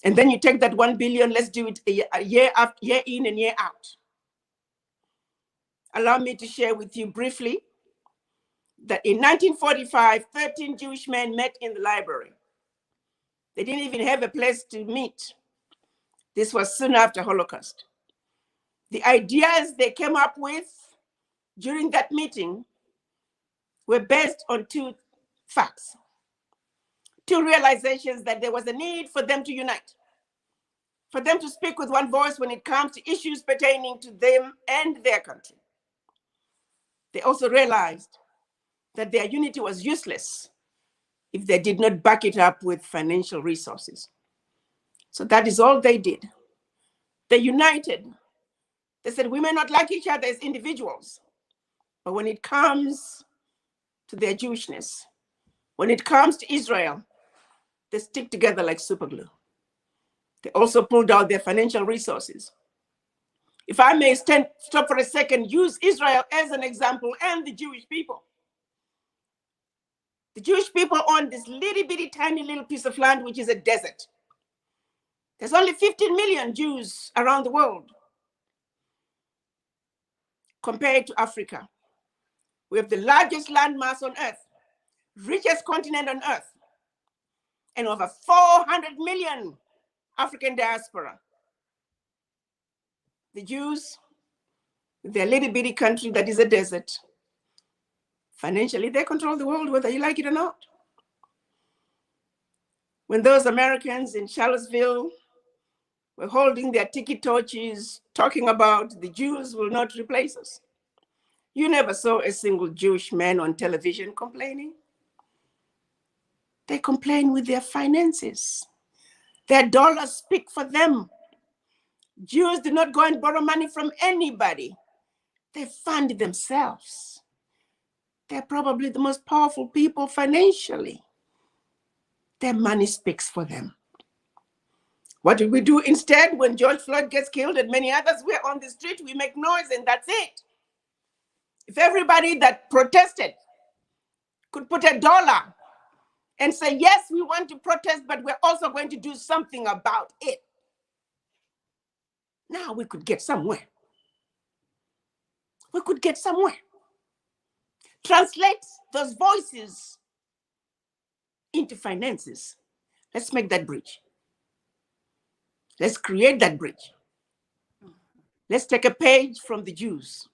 And then you take that 1 billion, let's do it a year in and year out. Allow me to share with you briefly that in 1945, 13 Jewish men met in the library. They didn't even have a place to meet. This was soon after Holocaust. The ideas they came up with during that meeting were based on two facts, two realizations: that there was a need for them to unite, for them to speak with one voice when it comes to issues pertaining to them and their country. They also realized that their unity was useless if they did not back it up with financial resources. So that is all they did. They united. They said, we may not like each other as individuals, but when it comes to their Jewishness, when it comes to Israel, they stick together like super glue. They also pulled out their financial resources. If I may stop for a second, use Israel as an example and the Jewish people. The Jewish people own this little bitty tiny little piece of land, which is a desert. There's only 15 million Jews around the world. Compared to Africa, we have the largest landmass on earth, richest continent on earth, and over 400 million African diaspora. The Jews, their little bitty country that is a desert, financially they control the world whether you like it or not. When those Americans in Charlottesville were holding their tiki torches, talking about the Jews will not replace us, you never saw a single Jewish man on television complaining. They complain with their finances. Their dollars speak for them. Jews do not go and borrow money from anybody. They fund themselves. They're probably the most powerful people financially. Their money speaks for them. What do we do instead when George Floyd gets killed and many others? We're on the street, we make noise, and that's it. If everybody that protested could put $1 and say, yes, we want to protest, but we're also going to do something about it, Now we could get somewhere. We could get somewhere. Translate those voices into finances. Let's make that bridge. Let's create that bridge. Let's take a page from the Jews.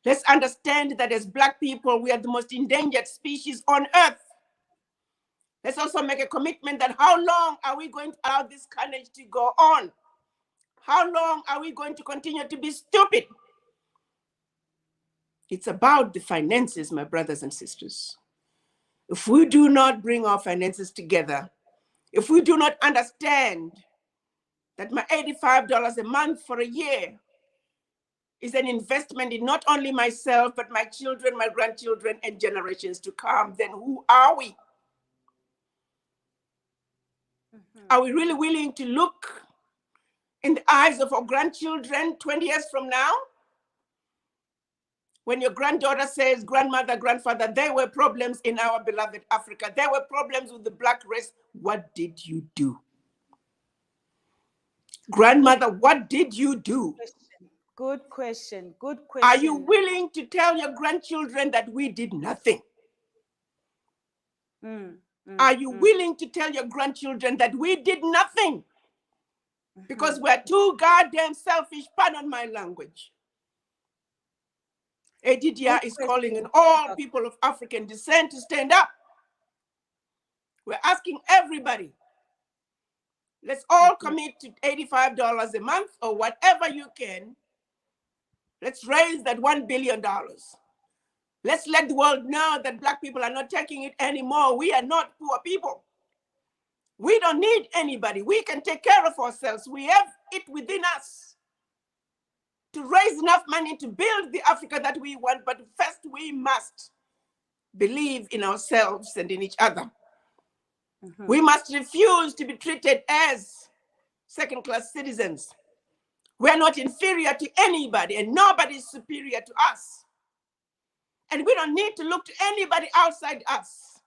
Let's understand that as Black people, we are the most endangered species on earth. Let's also make a commitment that how long are we going to allow this carnage to go on? How long are we going to continue to be stupid? It's about the finances, my brothers and sisters. If we do not bring our finances together, if we do not understand that my $85 a month for a year is an investment in not only myself, but my children, my grandchildren, and generations to come, then who are we? Are we really willing to look in the eyes of our grandchildren 20 years from now? When your granddaughter says, grandmother, grandfather, there were problems in our beloved Africa. There were problems with the Black race. What did you do? Grandmother, what did you do? Good question. Good question. Are you willing to tell your grandchildren that we did nothing? Are you willing to tell your grandchildren that we did nothing? Because we're too goddamn selfish, pardon my language. ADDR is calling on all people of African descent to stand up. We're asking everybody, let's all commit to $85 a month or whatever you can. Let's raise that $1 billion. Let's let the world know that Black people are not taking it anymore. We are not poor people. We don't need anybody. We can take care of ourselves. We have it within us to raise enough money to build the Africa that we want. But first, we must believe in ourselves and in each other. We must refuse to be treated as second-class citizens. We're not inferior to anybody, and nobody is superior to us. And we don't need to look to anybody outside us.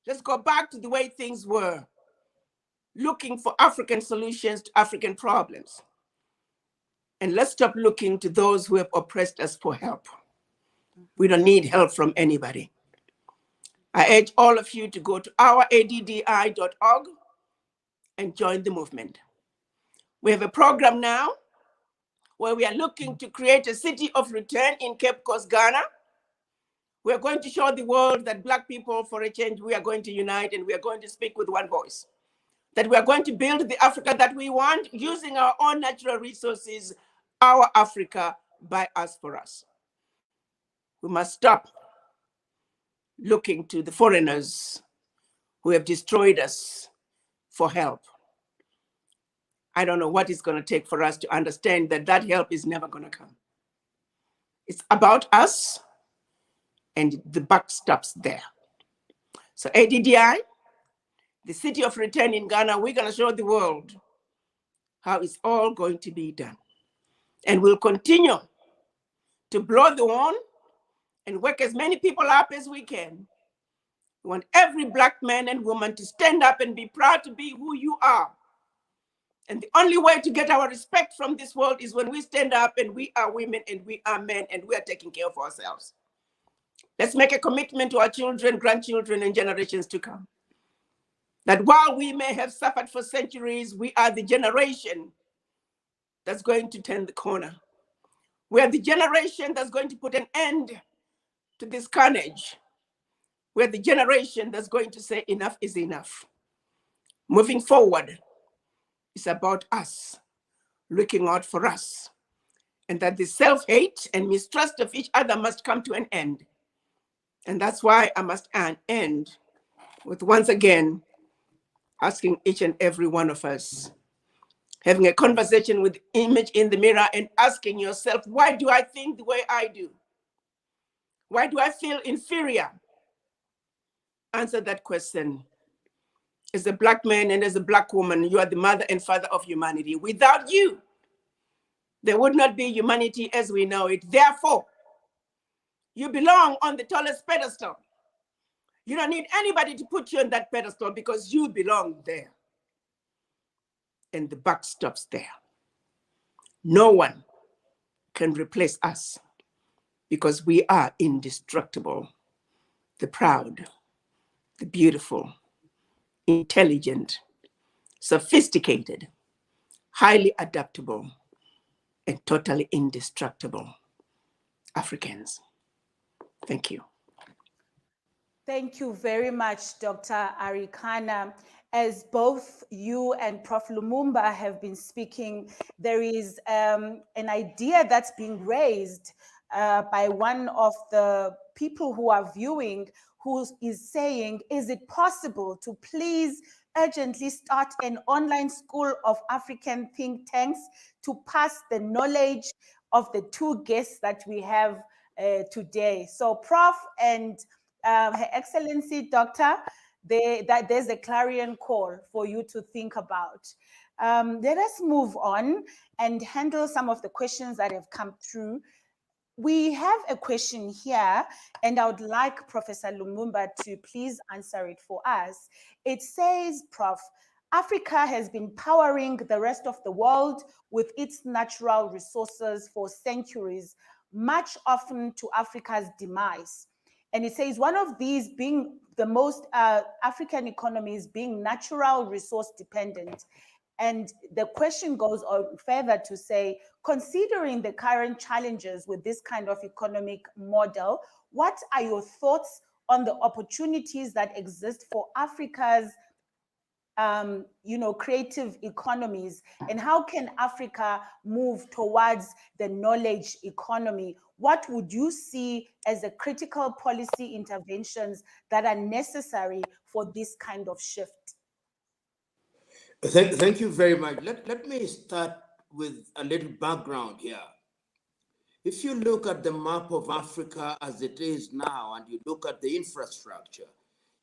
Let's go back to the way things were, looking for African solutions to African problems. And let's stop looking to those who have oppressed us for help. We don't need help from anybody. I urge all of you to go to ouraddi.org and join the movement. We have a program now where we are looking to create a city of return in Cape Coast, Ghana. We're going to show the world that Black people, for a change, we are going to unite and we are going to speak with one voice. That we are going to build the Africa that we want using our own natural resources, our Africa, by us, for us. We must stop looking to the foreigners who have destroyed us for help. I don't know what it's going to take for us to understand that that help is never going to come. It's about us, and the buck stops there. So ADDI, the city of return in Ghana, we're going to show the world how it's all going to be done. And we'll continue to blow the horn and wake as many people up as we can. We want every Black man and woman to stand up and be proud to be who you are. And the only way to get our respect from this world is when we stand up and we are women and we are men and we are taking care of ourselves. Let's make a commitment to our children, grandchildren, and generations to come, that while we may have suffered for centuries, we are the generation that's going to turn the corner. We are the generation that's going to put an end to this carnage. We're the generation that's going to say enough is enough. Moving forward, it's about us, looking out for us, and that the self-hate and mistrust of each other must come to an end. And that's why I must end with, once again, asking each and every one of us, having a conversation with the image in the mirror and asking yourself, why do I think the way I do? Why do I feel inferior? Answer that question. As a Black man and as a Black woman, you are the mother and father of humanity. Without you, there would not be humanity as we know it. Therefore, you belong on the tallest pedestal. You don't need anybody to put you on that pedestal because you belong there. And the buck stops there. No one can replace us because we are indestructible. The proud, the beautiful, intelligent, sophisticated, highly adaptable, and totally indestructible Africans. Thank you. Thank you very much, Dr. Arikana. As both you and Prof. Lumumba have been speaking, there is an idea that's being raised by one of the people who are viewing, who is saying, is it possible to please urgently start an online school of African think tanks to pass the knowledge of the two guests that we have today? So Prof and Her Excellency, Doctor, there's a clarion call for you to think about. Let us move on and handle some of the questions that have come through. We have a question here, and I would like Professor Lumumba to please answer it for us. It says, Prof, Africa has been powering the rest of the world with its natural resources for centuries, much often to Africa's demise. And it says one of these being the most African economies being natural resource dependent. And the question goes on further to say, considering the current challenges with this kind of economic model, what are your thoughts on the opportunities that exist for Africa's creative economies, and how can Africa move towards the knowledge economy? What would you see as the critical policy interventions that are necessary for this kind of shift? Thank you very much. Let me start with a little background here. If you look at the map of Africa as it is now, and you look at the infrastructure,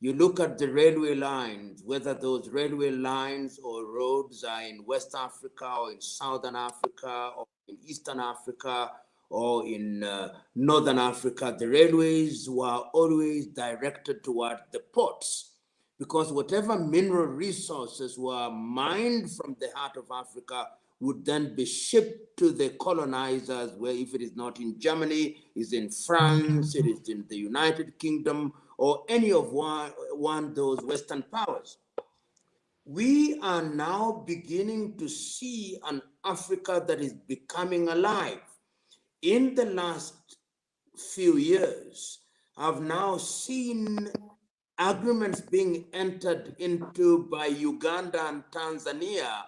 you look at the railway lines, whether those railway lines or roads are in West Africa or in Southern Africa or in Eastern Africa or in Northern Africa, the railways were always directed toward the ports, because whatever mineral resources were mined from the heart of Africa would then be shipped to the colonizers, where if it is not in Germany, is in France, it is in the United Kingdom, or any of those Western powers. We are now beginning to see an Africa that is becoming alive. In the last few years, I've now seen agreements being entered into by Uganda and Tanzania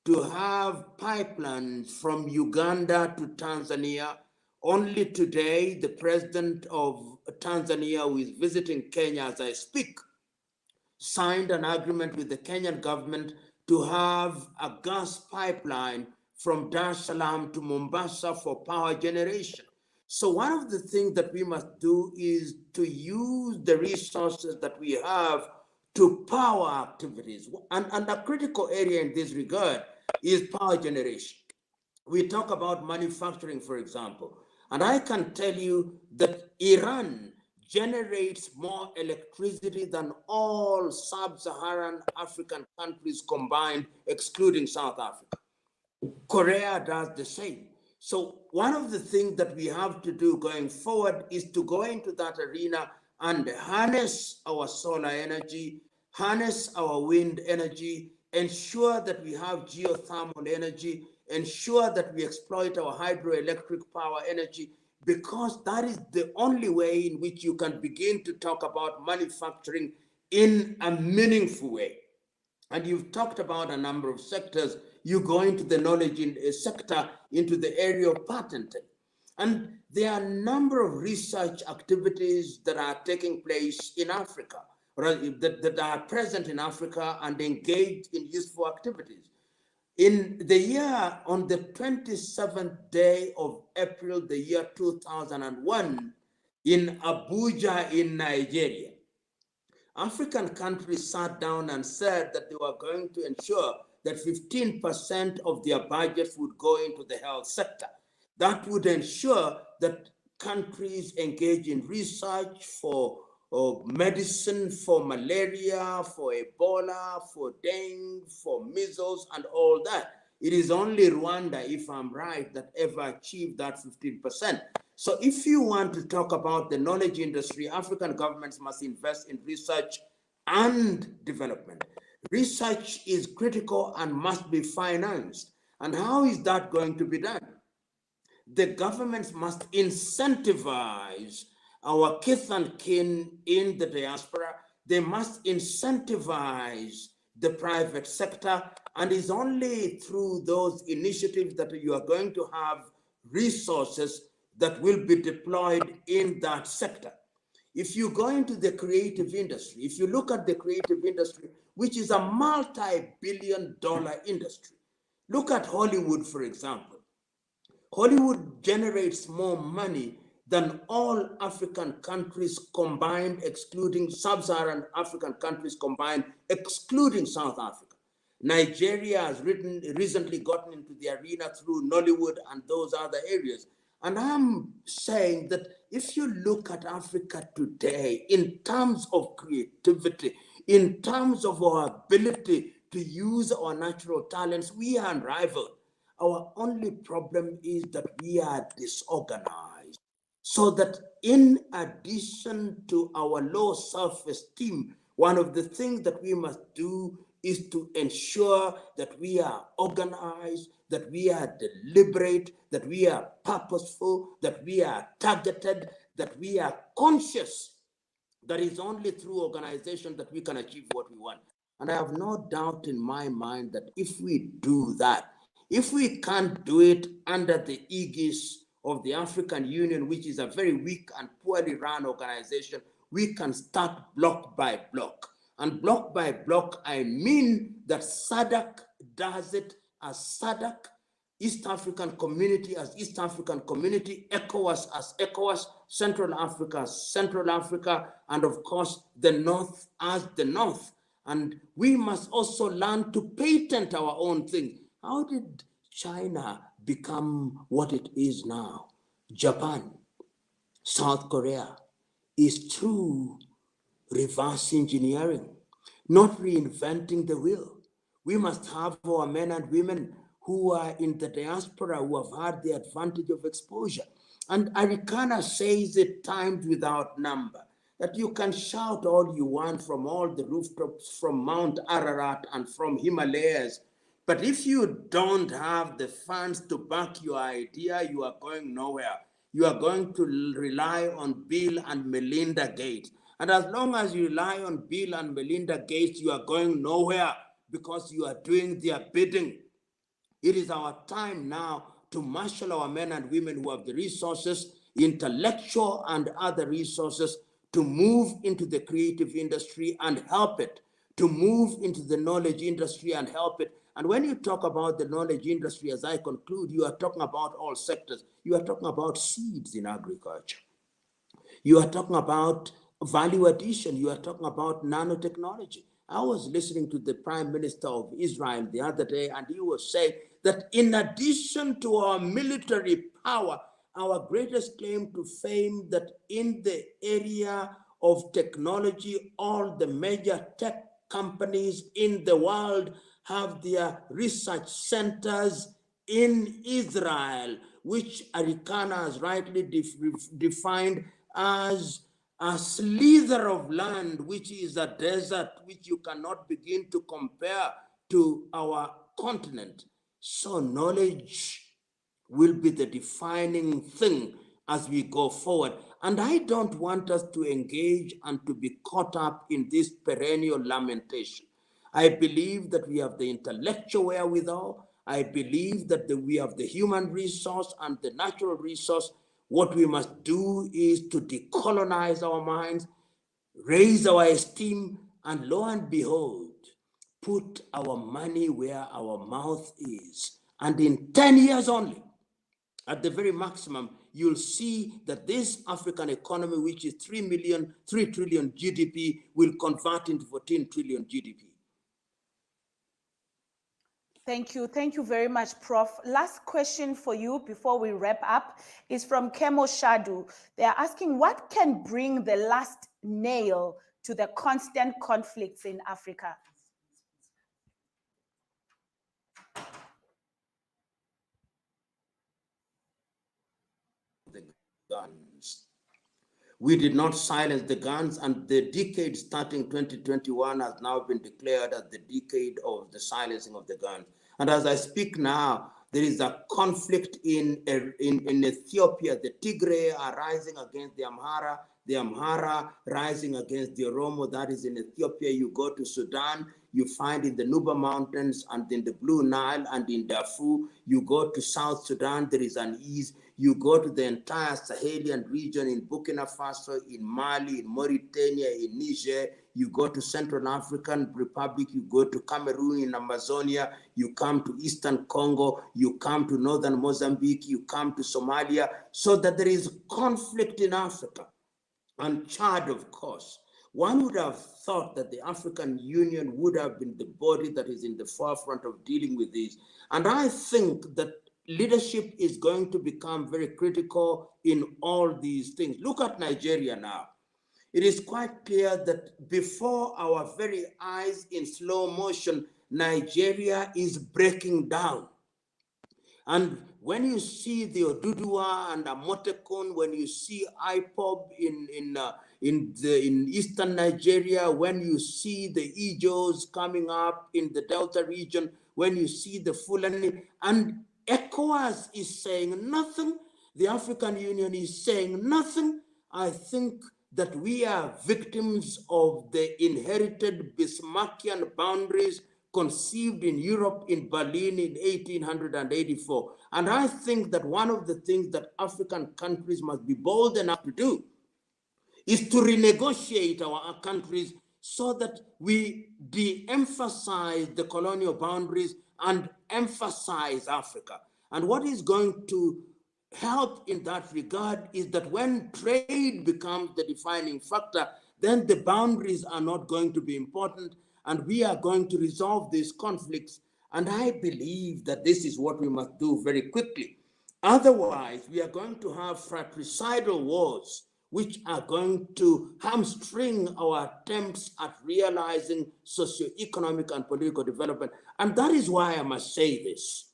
to have pipelines from Uganda to Tanzania. Only today, the president of Tanzania, who is visiting Kenya as I speak, signed an agreement with the Kenyan government to have a gas pipeline from Dar es Salaam to Mombasa for power generation. So one of the things that we must do is to use the resources that we have to power activities. And a critical area in this regard is power generation. We talk about manufacturing, for example, and I can tell you that Iran generates more electricity than all sub-Saharan African countries combined, excluding South Africa. Korea does the same. So one of the things that we have to do going forward is to go into that arena and harness our solar energy, harness our wind energy, ensure that we have geothermal energy, ensure that we exploit our hydroelectric power energy, because that is the only way in which you can begin to talk about manufacturing in a meaningful way. And you've talked about a number of sectors. You go into the knowledge sector, into the area of patenting. And there are a number of research activities that are taking place in Africa, or that are present in Africa and engaged in useful activities. In the year, on the 27th day of April, the year 2001, in Abuja, in Nigeria, African countries sat down and said that they were going to ensure that 15% of their budgets would go into the health sector. That would ensure that countries engage in research for medicine, for malaria, for Ebola, for dengue, for measles, and all that. It is only Rwanda, if I'm right, that ever achieved that 15%. So if you want to talk about the knowledge industry, African governments must invest in research and development. Research is critical and must be financed. And how is that going to be done? The governments must incentivize our kith and kin in the diaspora. They must incentivize the private sector, and it's only through those initiatives that you are going to have resources that will be deployed in that sector. If you go into the creative industry, if you look at the creative industry, which is a multi-billion-dollar industry, look at Hollywood, for example. Hollywood generates more money than all African countries combined, excluding sub-Saharan African countries combined, excluding South Africa. Nigeria has recently gotten into the arena through Nollywood and those other areas. And I'm saying that if you look at Africa today in terms of creativity, in terms of our ability to use our natural talents, we are unrivaled. Our only problem is that we are disorganized. So that in addition to our low self-esteem, one of the things that we must do is to ensure that we are organized, that we are deliberate, that we are purposeful, that we are targeted, that we are conscious. That is only through organization that we can achieve what we want. And I have no doubt in my mind that if we do that, if we can't do it under the aegis of the African Union, which is a very weak and poorly run organization, we can start block by block. And block by block, I mean that SADC does it as SADC, East African Community as East African Community, ECOWAS as ECOWAS, Central Africa as Central Africa, and of course, the North as the North. And we must also learn to patent our own thing. How did China become what it is now? Japan, South Korea, is through reverse engineering, not reinventing the wheel. We must have our men and women who are in the diaspora who have had the advantage of exposure. And Arikana says it times without number, that you can shout all you want from all the rooftops, from Mount Ararat and from Himalayas, but if you don't have the funds to back your idea, you are going nowhere. You are going to rely on Bill and Melinda Gates. And as long as you rely on Bill and Melinda Gates, you are going nowhere because you are doing their bidding. It is our time now to marshal our men and women who have the resources, intellectual and other resources, to move into the creative industry and help it, to move into the knowledge industry and help it. And when you talk about the knowledge industry, as I conclude, you are talking about all sectors. You are talking about seeds in agriculture. You are talking about value addition. You are talking about nanotechnology. I was listening to the Prime Minister of Israel the other day, and he was saying that in addition to our military power, our greatest claim to fame, that in the area of technology, all the major tech companies in the world have their research centers in Israel, which Arikana has rightly defined as a slither of land, which is a desert, which you cannot begin to compare to our continent. So knowledge will be the defining thing as we go forward. And I don't want us to engage and to be caught up in this perennial lamentation. I believe that we have the intellectual wherewithal. I believe that we have the human resource and the natural resource. What we must do is to decolonize our minds, raise our esteem, and lo and behold, put our money where our mouth is. And in 10 years only, at the very maximum, you'll see that this African economy, which is 3 trillion GDP, will convert into 14 trillion GDP. Thank you. Thank you very much, Prof. Last question for you before we wrap up is from Kemo Shadu. They're asking, what can bring the last nail to the constant conflicts in Africa? We did not silence the guns, and the decade starting 2021 has now been declared as the decade of the silencing of the guns. And as I speak now, there is a conflict in Ethiopia. The Tigray are rising against the Amhara rising against the Oromo. That is in Ethiopia. You go to Sudan, you find in the Nuba Mountains and in the Blue Nile and in Darfur. You go to South Sudan, there is an ease. You go to the entire Sahelian region in Burkina Faso, in Mali, in Mauritania, in Niger. You go to Central African Republic, you go to Cameroon in Amazonia, you come to Eastern Congo, you come to Northern Mozambique, you come to Somalia, so that there is conflict in Africa. And Chad, of course. One would have thought that the African Union would have been the body that is in the forefront of dealing with these. And I think that leadership is going to become very critical in all these things. Look at Nigeria now. It is quite clear that before our very eyes in slow motion, Nigeria is breaking down. And when you see the Oduduwa and Amotekun, when you see IPOB in eastern Nigeria, when you see the Ijos coming up in the Delta region, when you see the Fulani, and ECOWAS is saying nothing, the African Union is saying nothing, I think that we are victims of the inherited Bismarckian boundaries conceived in Europe, in Berlin in 1884. And I think that one of the things that African countries must be bold enough to do is to renegotiate our countries so that we de-emphasize the colonial boundaries and emphasize Africa. And what is going to help in that regard is that when trade becomes the defining factor, then the boundaries are not going to be important, and we are going to resolve these conflicts. And I believe that this is what we must do very quickly. Otherwise, we are going to have fratricidal wars, which are going to hamstring our attempts at realizing socioeconomic and political development. And that is why I must say this.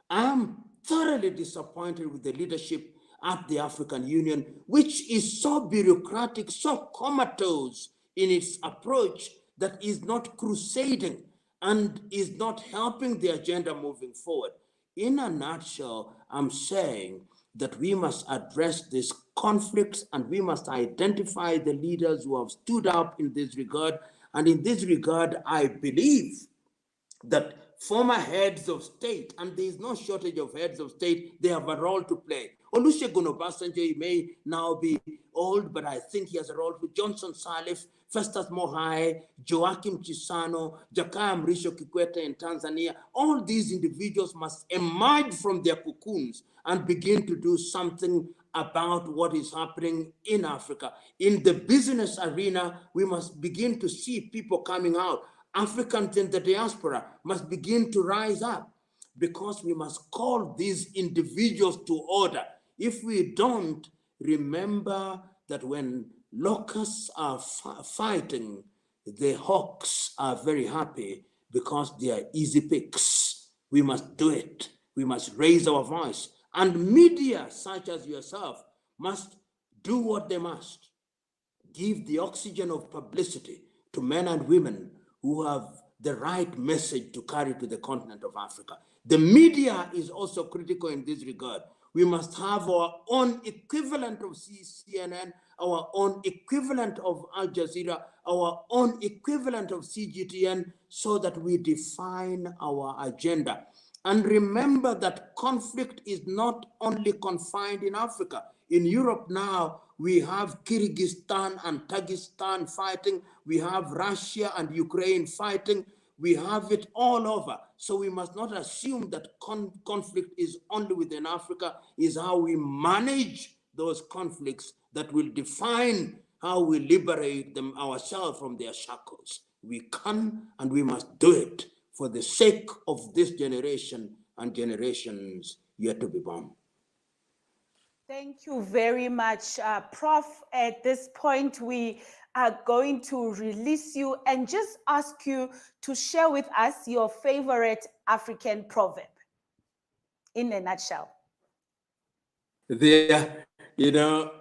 I am thoroughly disappointed with the leadership at the African Union, which is so bureaucratic, so comatose in its approach, that is not crusading and is not helping the agenda moving forward. In a nutshell, I'm saying that we must address these conflicts and we must identify the leaders who have stood up in this regard. And in this regard, I believe that former heads of state, and there is no shortage of heads of state, they have a role to play. Olusegun Obasanjo may now be old, but I think he has a role for Johnson Sirleaf, Festus Mogae, Joaquim Chissano, Jakaya Mrisho Kikwete in Tanzania. All these individuals must emerge from their cocoons and begin to do something about what is happening in Africa. In the business arena, we must begin to see people coming out. Africans in the diaspora must begin to rise up, because we must call these individuals to order. If we don't, remember that when locusts are fighting, the hawks are very happy because they are easy picks. We must do it. We must raise our voice. And media, such as yourself, must do what they must. Give the oxygen of publicity to men and women who have the right message to carry to the continent of Africa. The media is also critical in this regard. We must have our own equivalent of CNN, our own equivalent of Al Jazeera, our own equivalent of CGTN, so that we define our agenda. And remember that conflict is not only confined in Africa. In Europe now, we have Kyrgyzstan and Tajikistan fighting. We have Russia and Ukraine fighting. We have it all over. So we must not assume that conflict is only within Africa. Is how we manage those conflicts that will define how we liberate them ourselves from their shackles. We can and we must do it for the sake of this generation and generations yet to be born. Thank you very much, Prof. At this point, we are going to release you and just ask you to share with us your favorite African proverb in a nutshell. There, you know,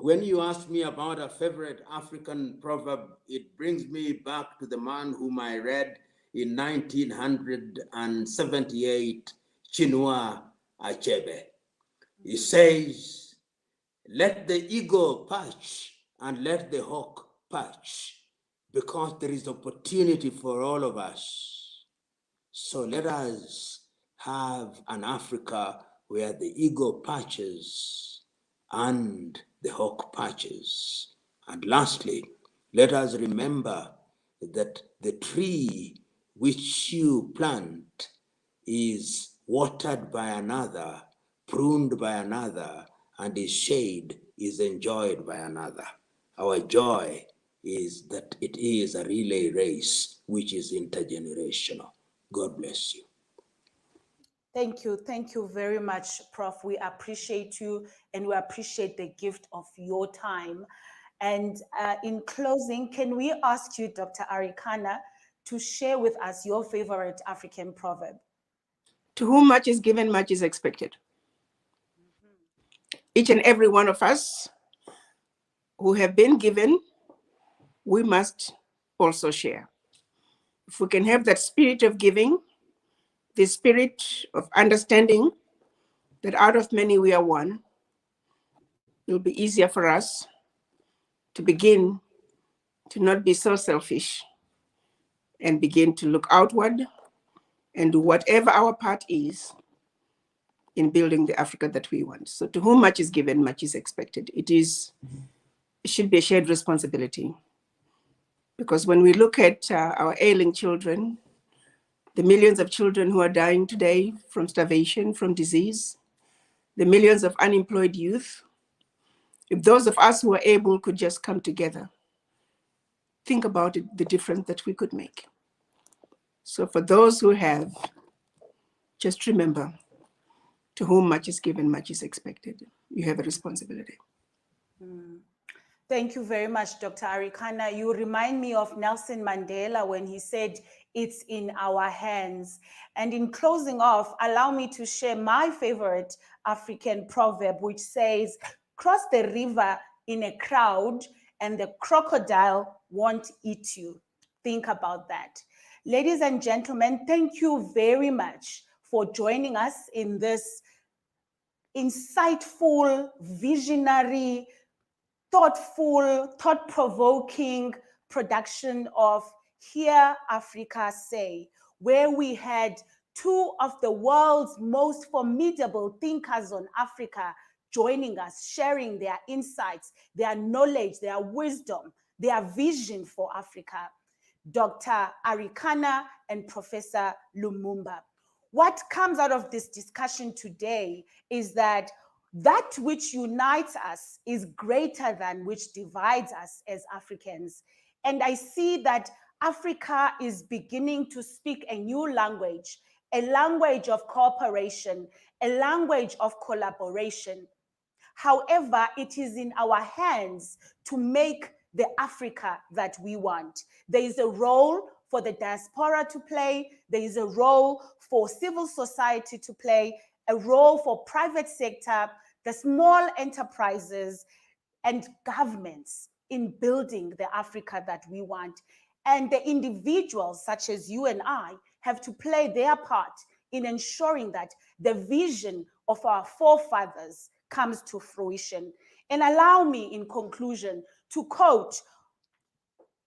when you ask me about a favorite African proverb, it brings me back to the man whom I read in 1978, Chinua Achebe. He says, let the eagle perch and let the hawk perch, because there is opportunity for all of us. So let us have an Africa where the eagle perches and the hawk perches. And lastly, let us remember that the tree which you plant is watered by another, pruned by another, and its shade is enjoyed by another. Our joy is that it is a relay race which is intergenerational. God bless you. Thank you. Thank you very much, Prof. We appreciate you and we appreciate the gift of your time. And in closing, can we ask you, Dr. Arikana, to share with us your favorite African proverb? To whom much is given, much is expected. Each and every one of us who have been given, we must also share. If we can have that spirit of giving, the spirit of understanding that out of many we are one, it will be easier for us to begin to not be so selfish and begin to look outward and do whatever our part is in building the Africa that we want. So to whom much is given, much is expected. It should be a shared responsibility. Because when we look at our ailing children, the millions of children who are dying today from starvation, from disease, the millions of unemployed youth, if those of us who are able could just come together, think about it, the difference that we could make. So for those who have, just remember, to whom much is given, much is expected. You have a responsibility. Thank you very much, Dr. Arikana. You remind me of Nelson Mandela when he said, it's in our hands. And in closing off, allow me to share my favorite African proverb, which says, cross the river in a crowd and the crocodile won't eat you. Think about that. Ladies and gentlemen, thank you very much for joining us in this insightful, visionary, thoughtful, thought-provoking production of Hear Africa Say, where we had two of the world's most formidable thinkers on Africa joining us, sharing their insights, their knowledge, their wisdom, their vision for Africa, Dr. Arikana and Professor Lumumba. What comes out of this discussion today is that which unites us is greater than which divides us as Africans. And I see that Africa is beginning to speak a new language, a language of cooperation, a language of collaboration. However, it is in our hands to make the Africa that we want. There is a role for the diaspora to play. There is a role for civil society to play, a role for private sector, the small enterprises, and governments in building the Africa that we want. And the individuals such as you and I have to play their part in ensuring that the vision of our forefathers comes to fruition. And allow me, in conclusion, to quote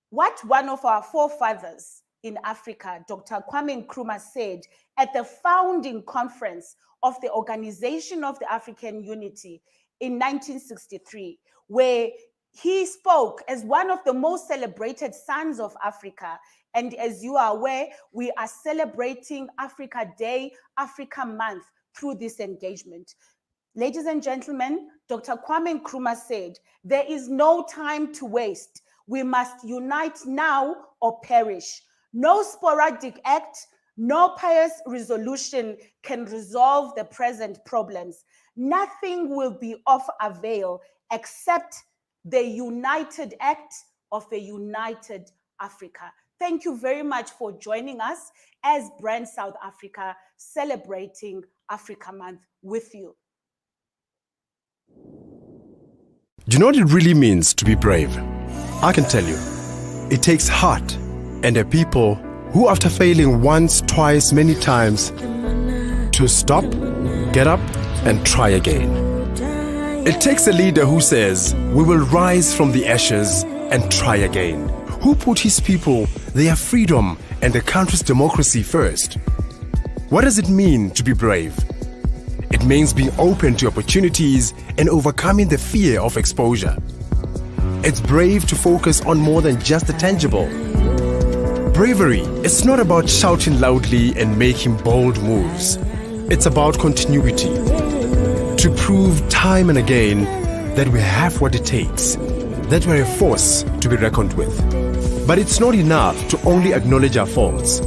what one of our forefathers in Africa, Dr. Kwame Nkrumah, said at the founding conference of the Organization of the African Unity in 1963, where he spoke as one of the most celebrated sons of Africa. And as you are aware, we are celebrating Africa Day, Africa Month through this engagement. Ladies and gentlemen, Dr. Kwame Nkrumah said, there is no time to waste. We must unite now or perish. No sporadic act, no pious resolution can resolve the present problems. Nothing will be of avail except the united act of a united Africa. Thank you very much for joining us as Brand South Africa, celebrating Africa Month with you. Do you know what it really means to be brave? I can tell you. It takes heart and a people who, after failing once, twice, many times, to stop, get up, and try again. It takes a leader who says, we will rise from the ashes and try again. Who put his people, their freedom, and the country's democracy first. What does it mean to be brave? It means being open to opportunities and overcoming the fear of exposure. It's brave to focus on more than just the tangible. Bravery is not about shouting loudly and making bold moves. It's about continuity. To prove time and again that we have what it takes, that we're a force to be reckoned with. But it's not enough to only acknowledge our faults.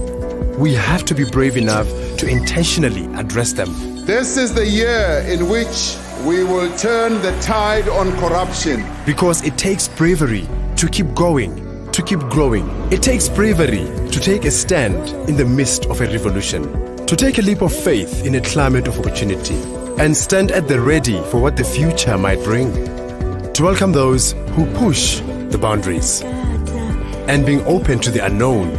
We have to be brave enough to intentionally address them. This is the year in which we will turn the tide on corruption. Because it takes bravery to keep going, to keep growing. It takes bravery to take a stand in the midst of a revolution, to take a leap of faith in a climate of opportunity, and stand at the ready for what the future might bring. To welcome those who push the boundaries, and being open to the unknown,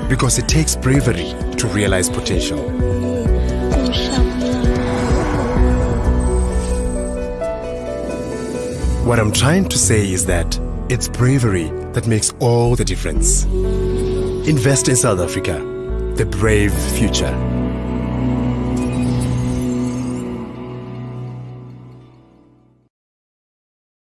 because it takes bravery to realize potential. What I'm trying to say is that it's bravery that makes all the difference. Invest in South Africa, the brave future.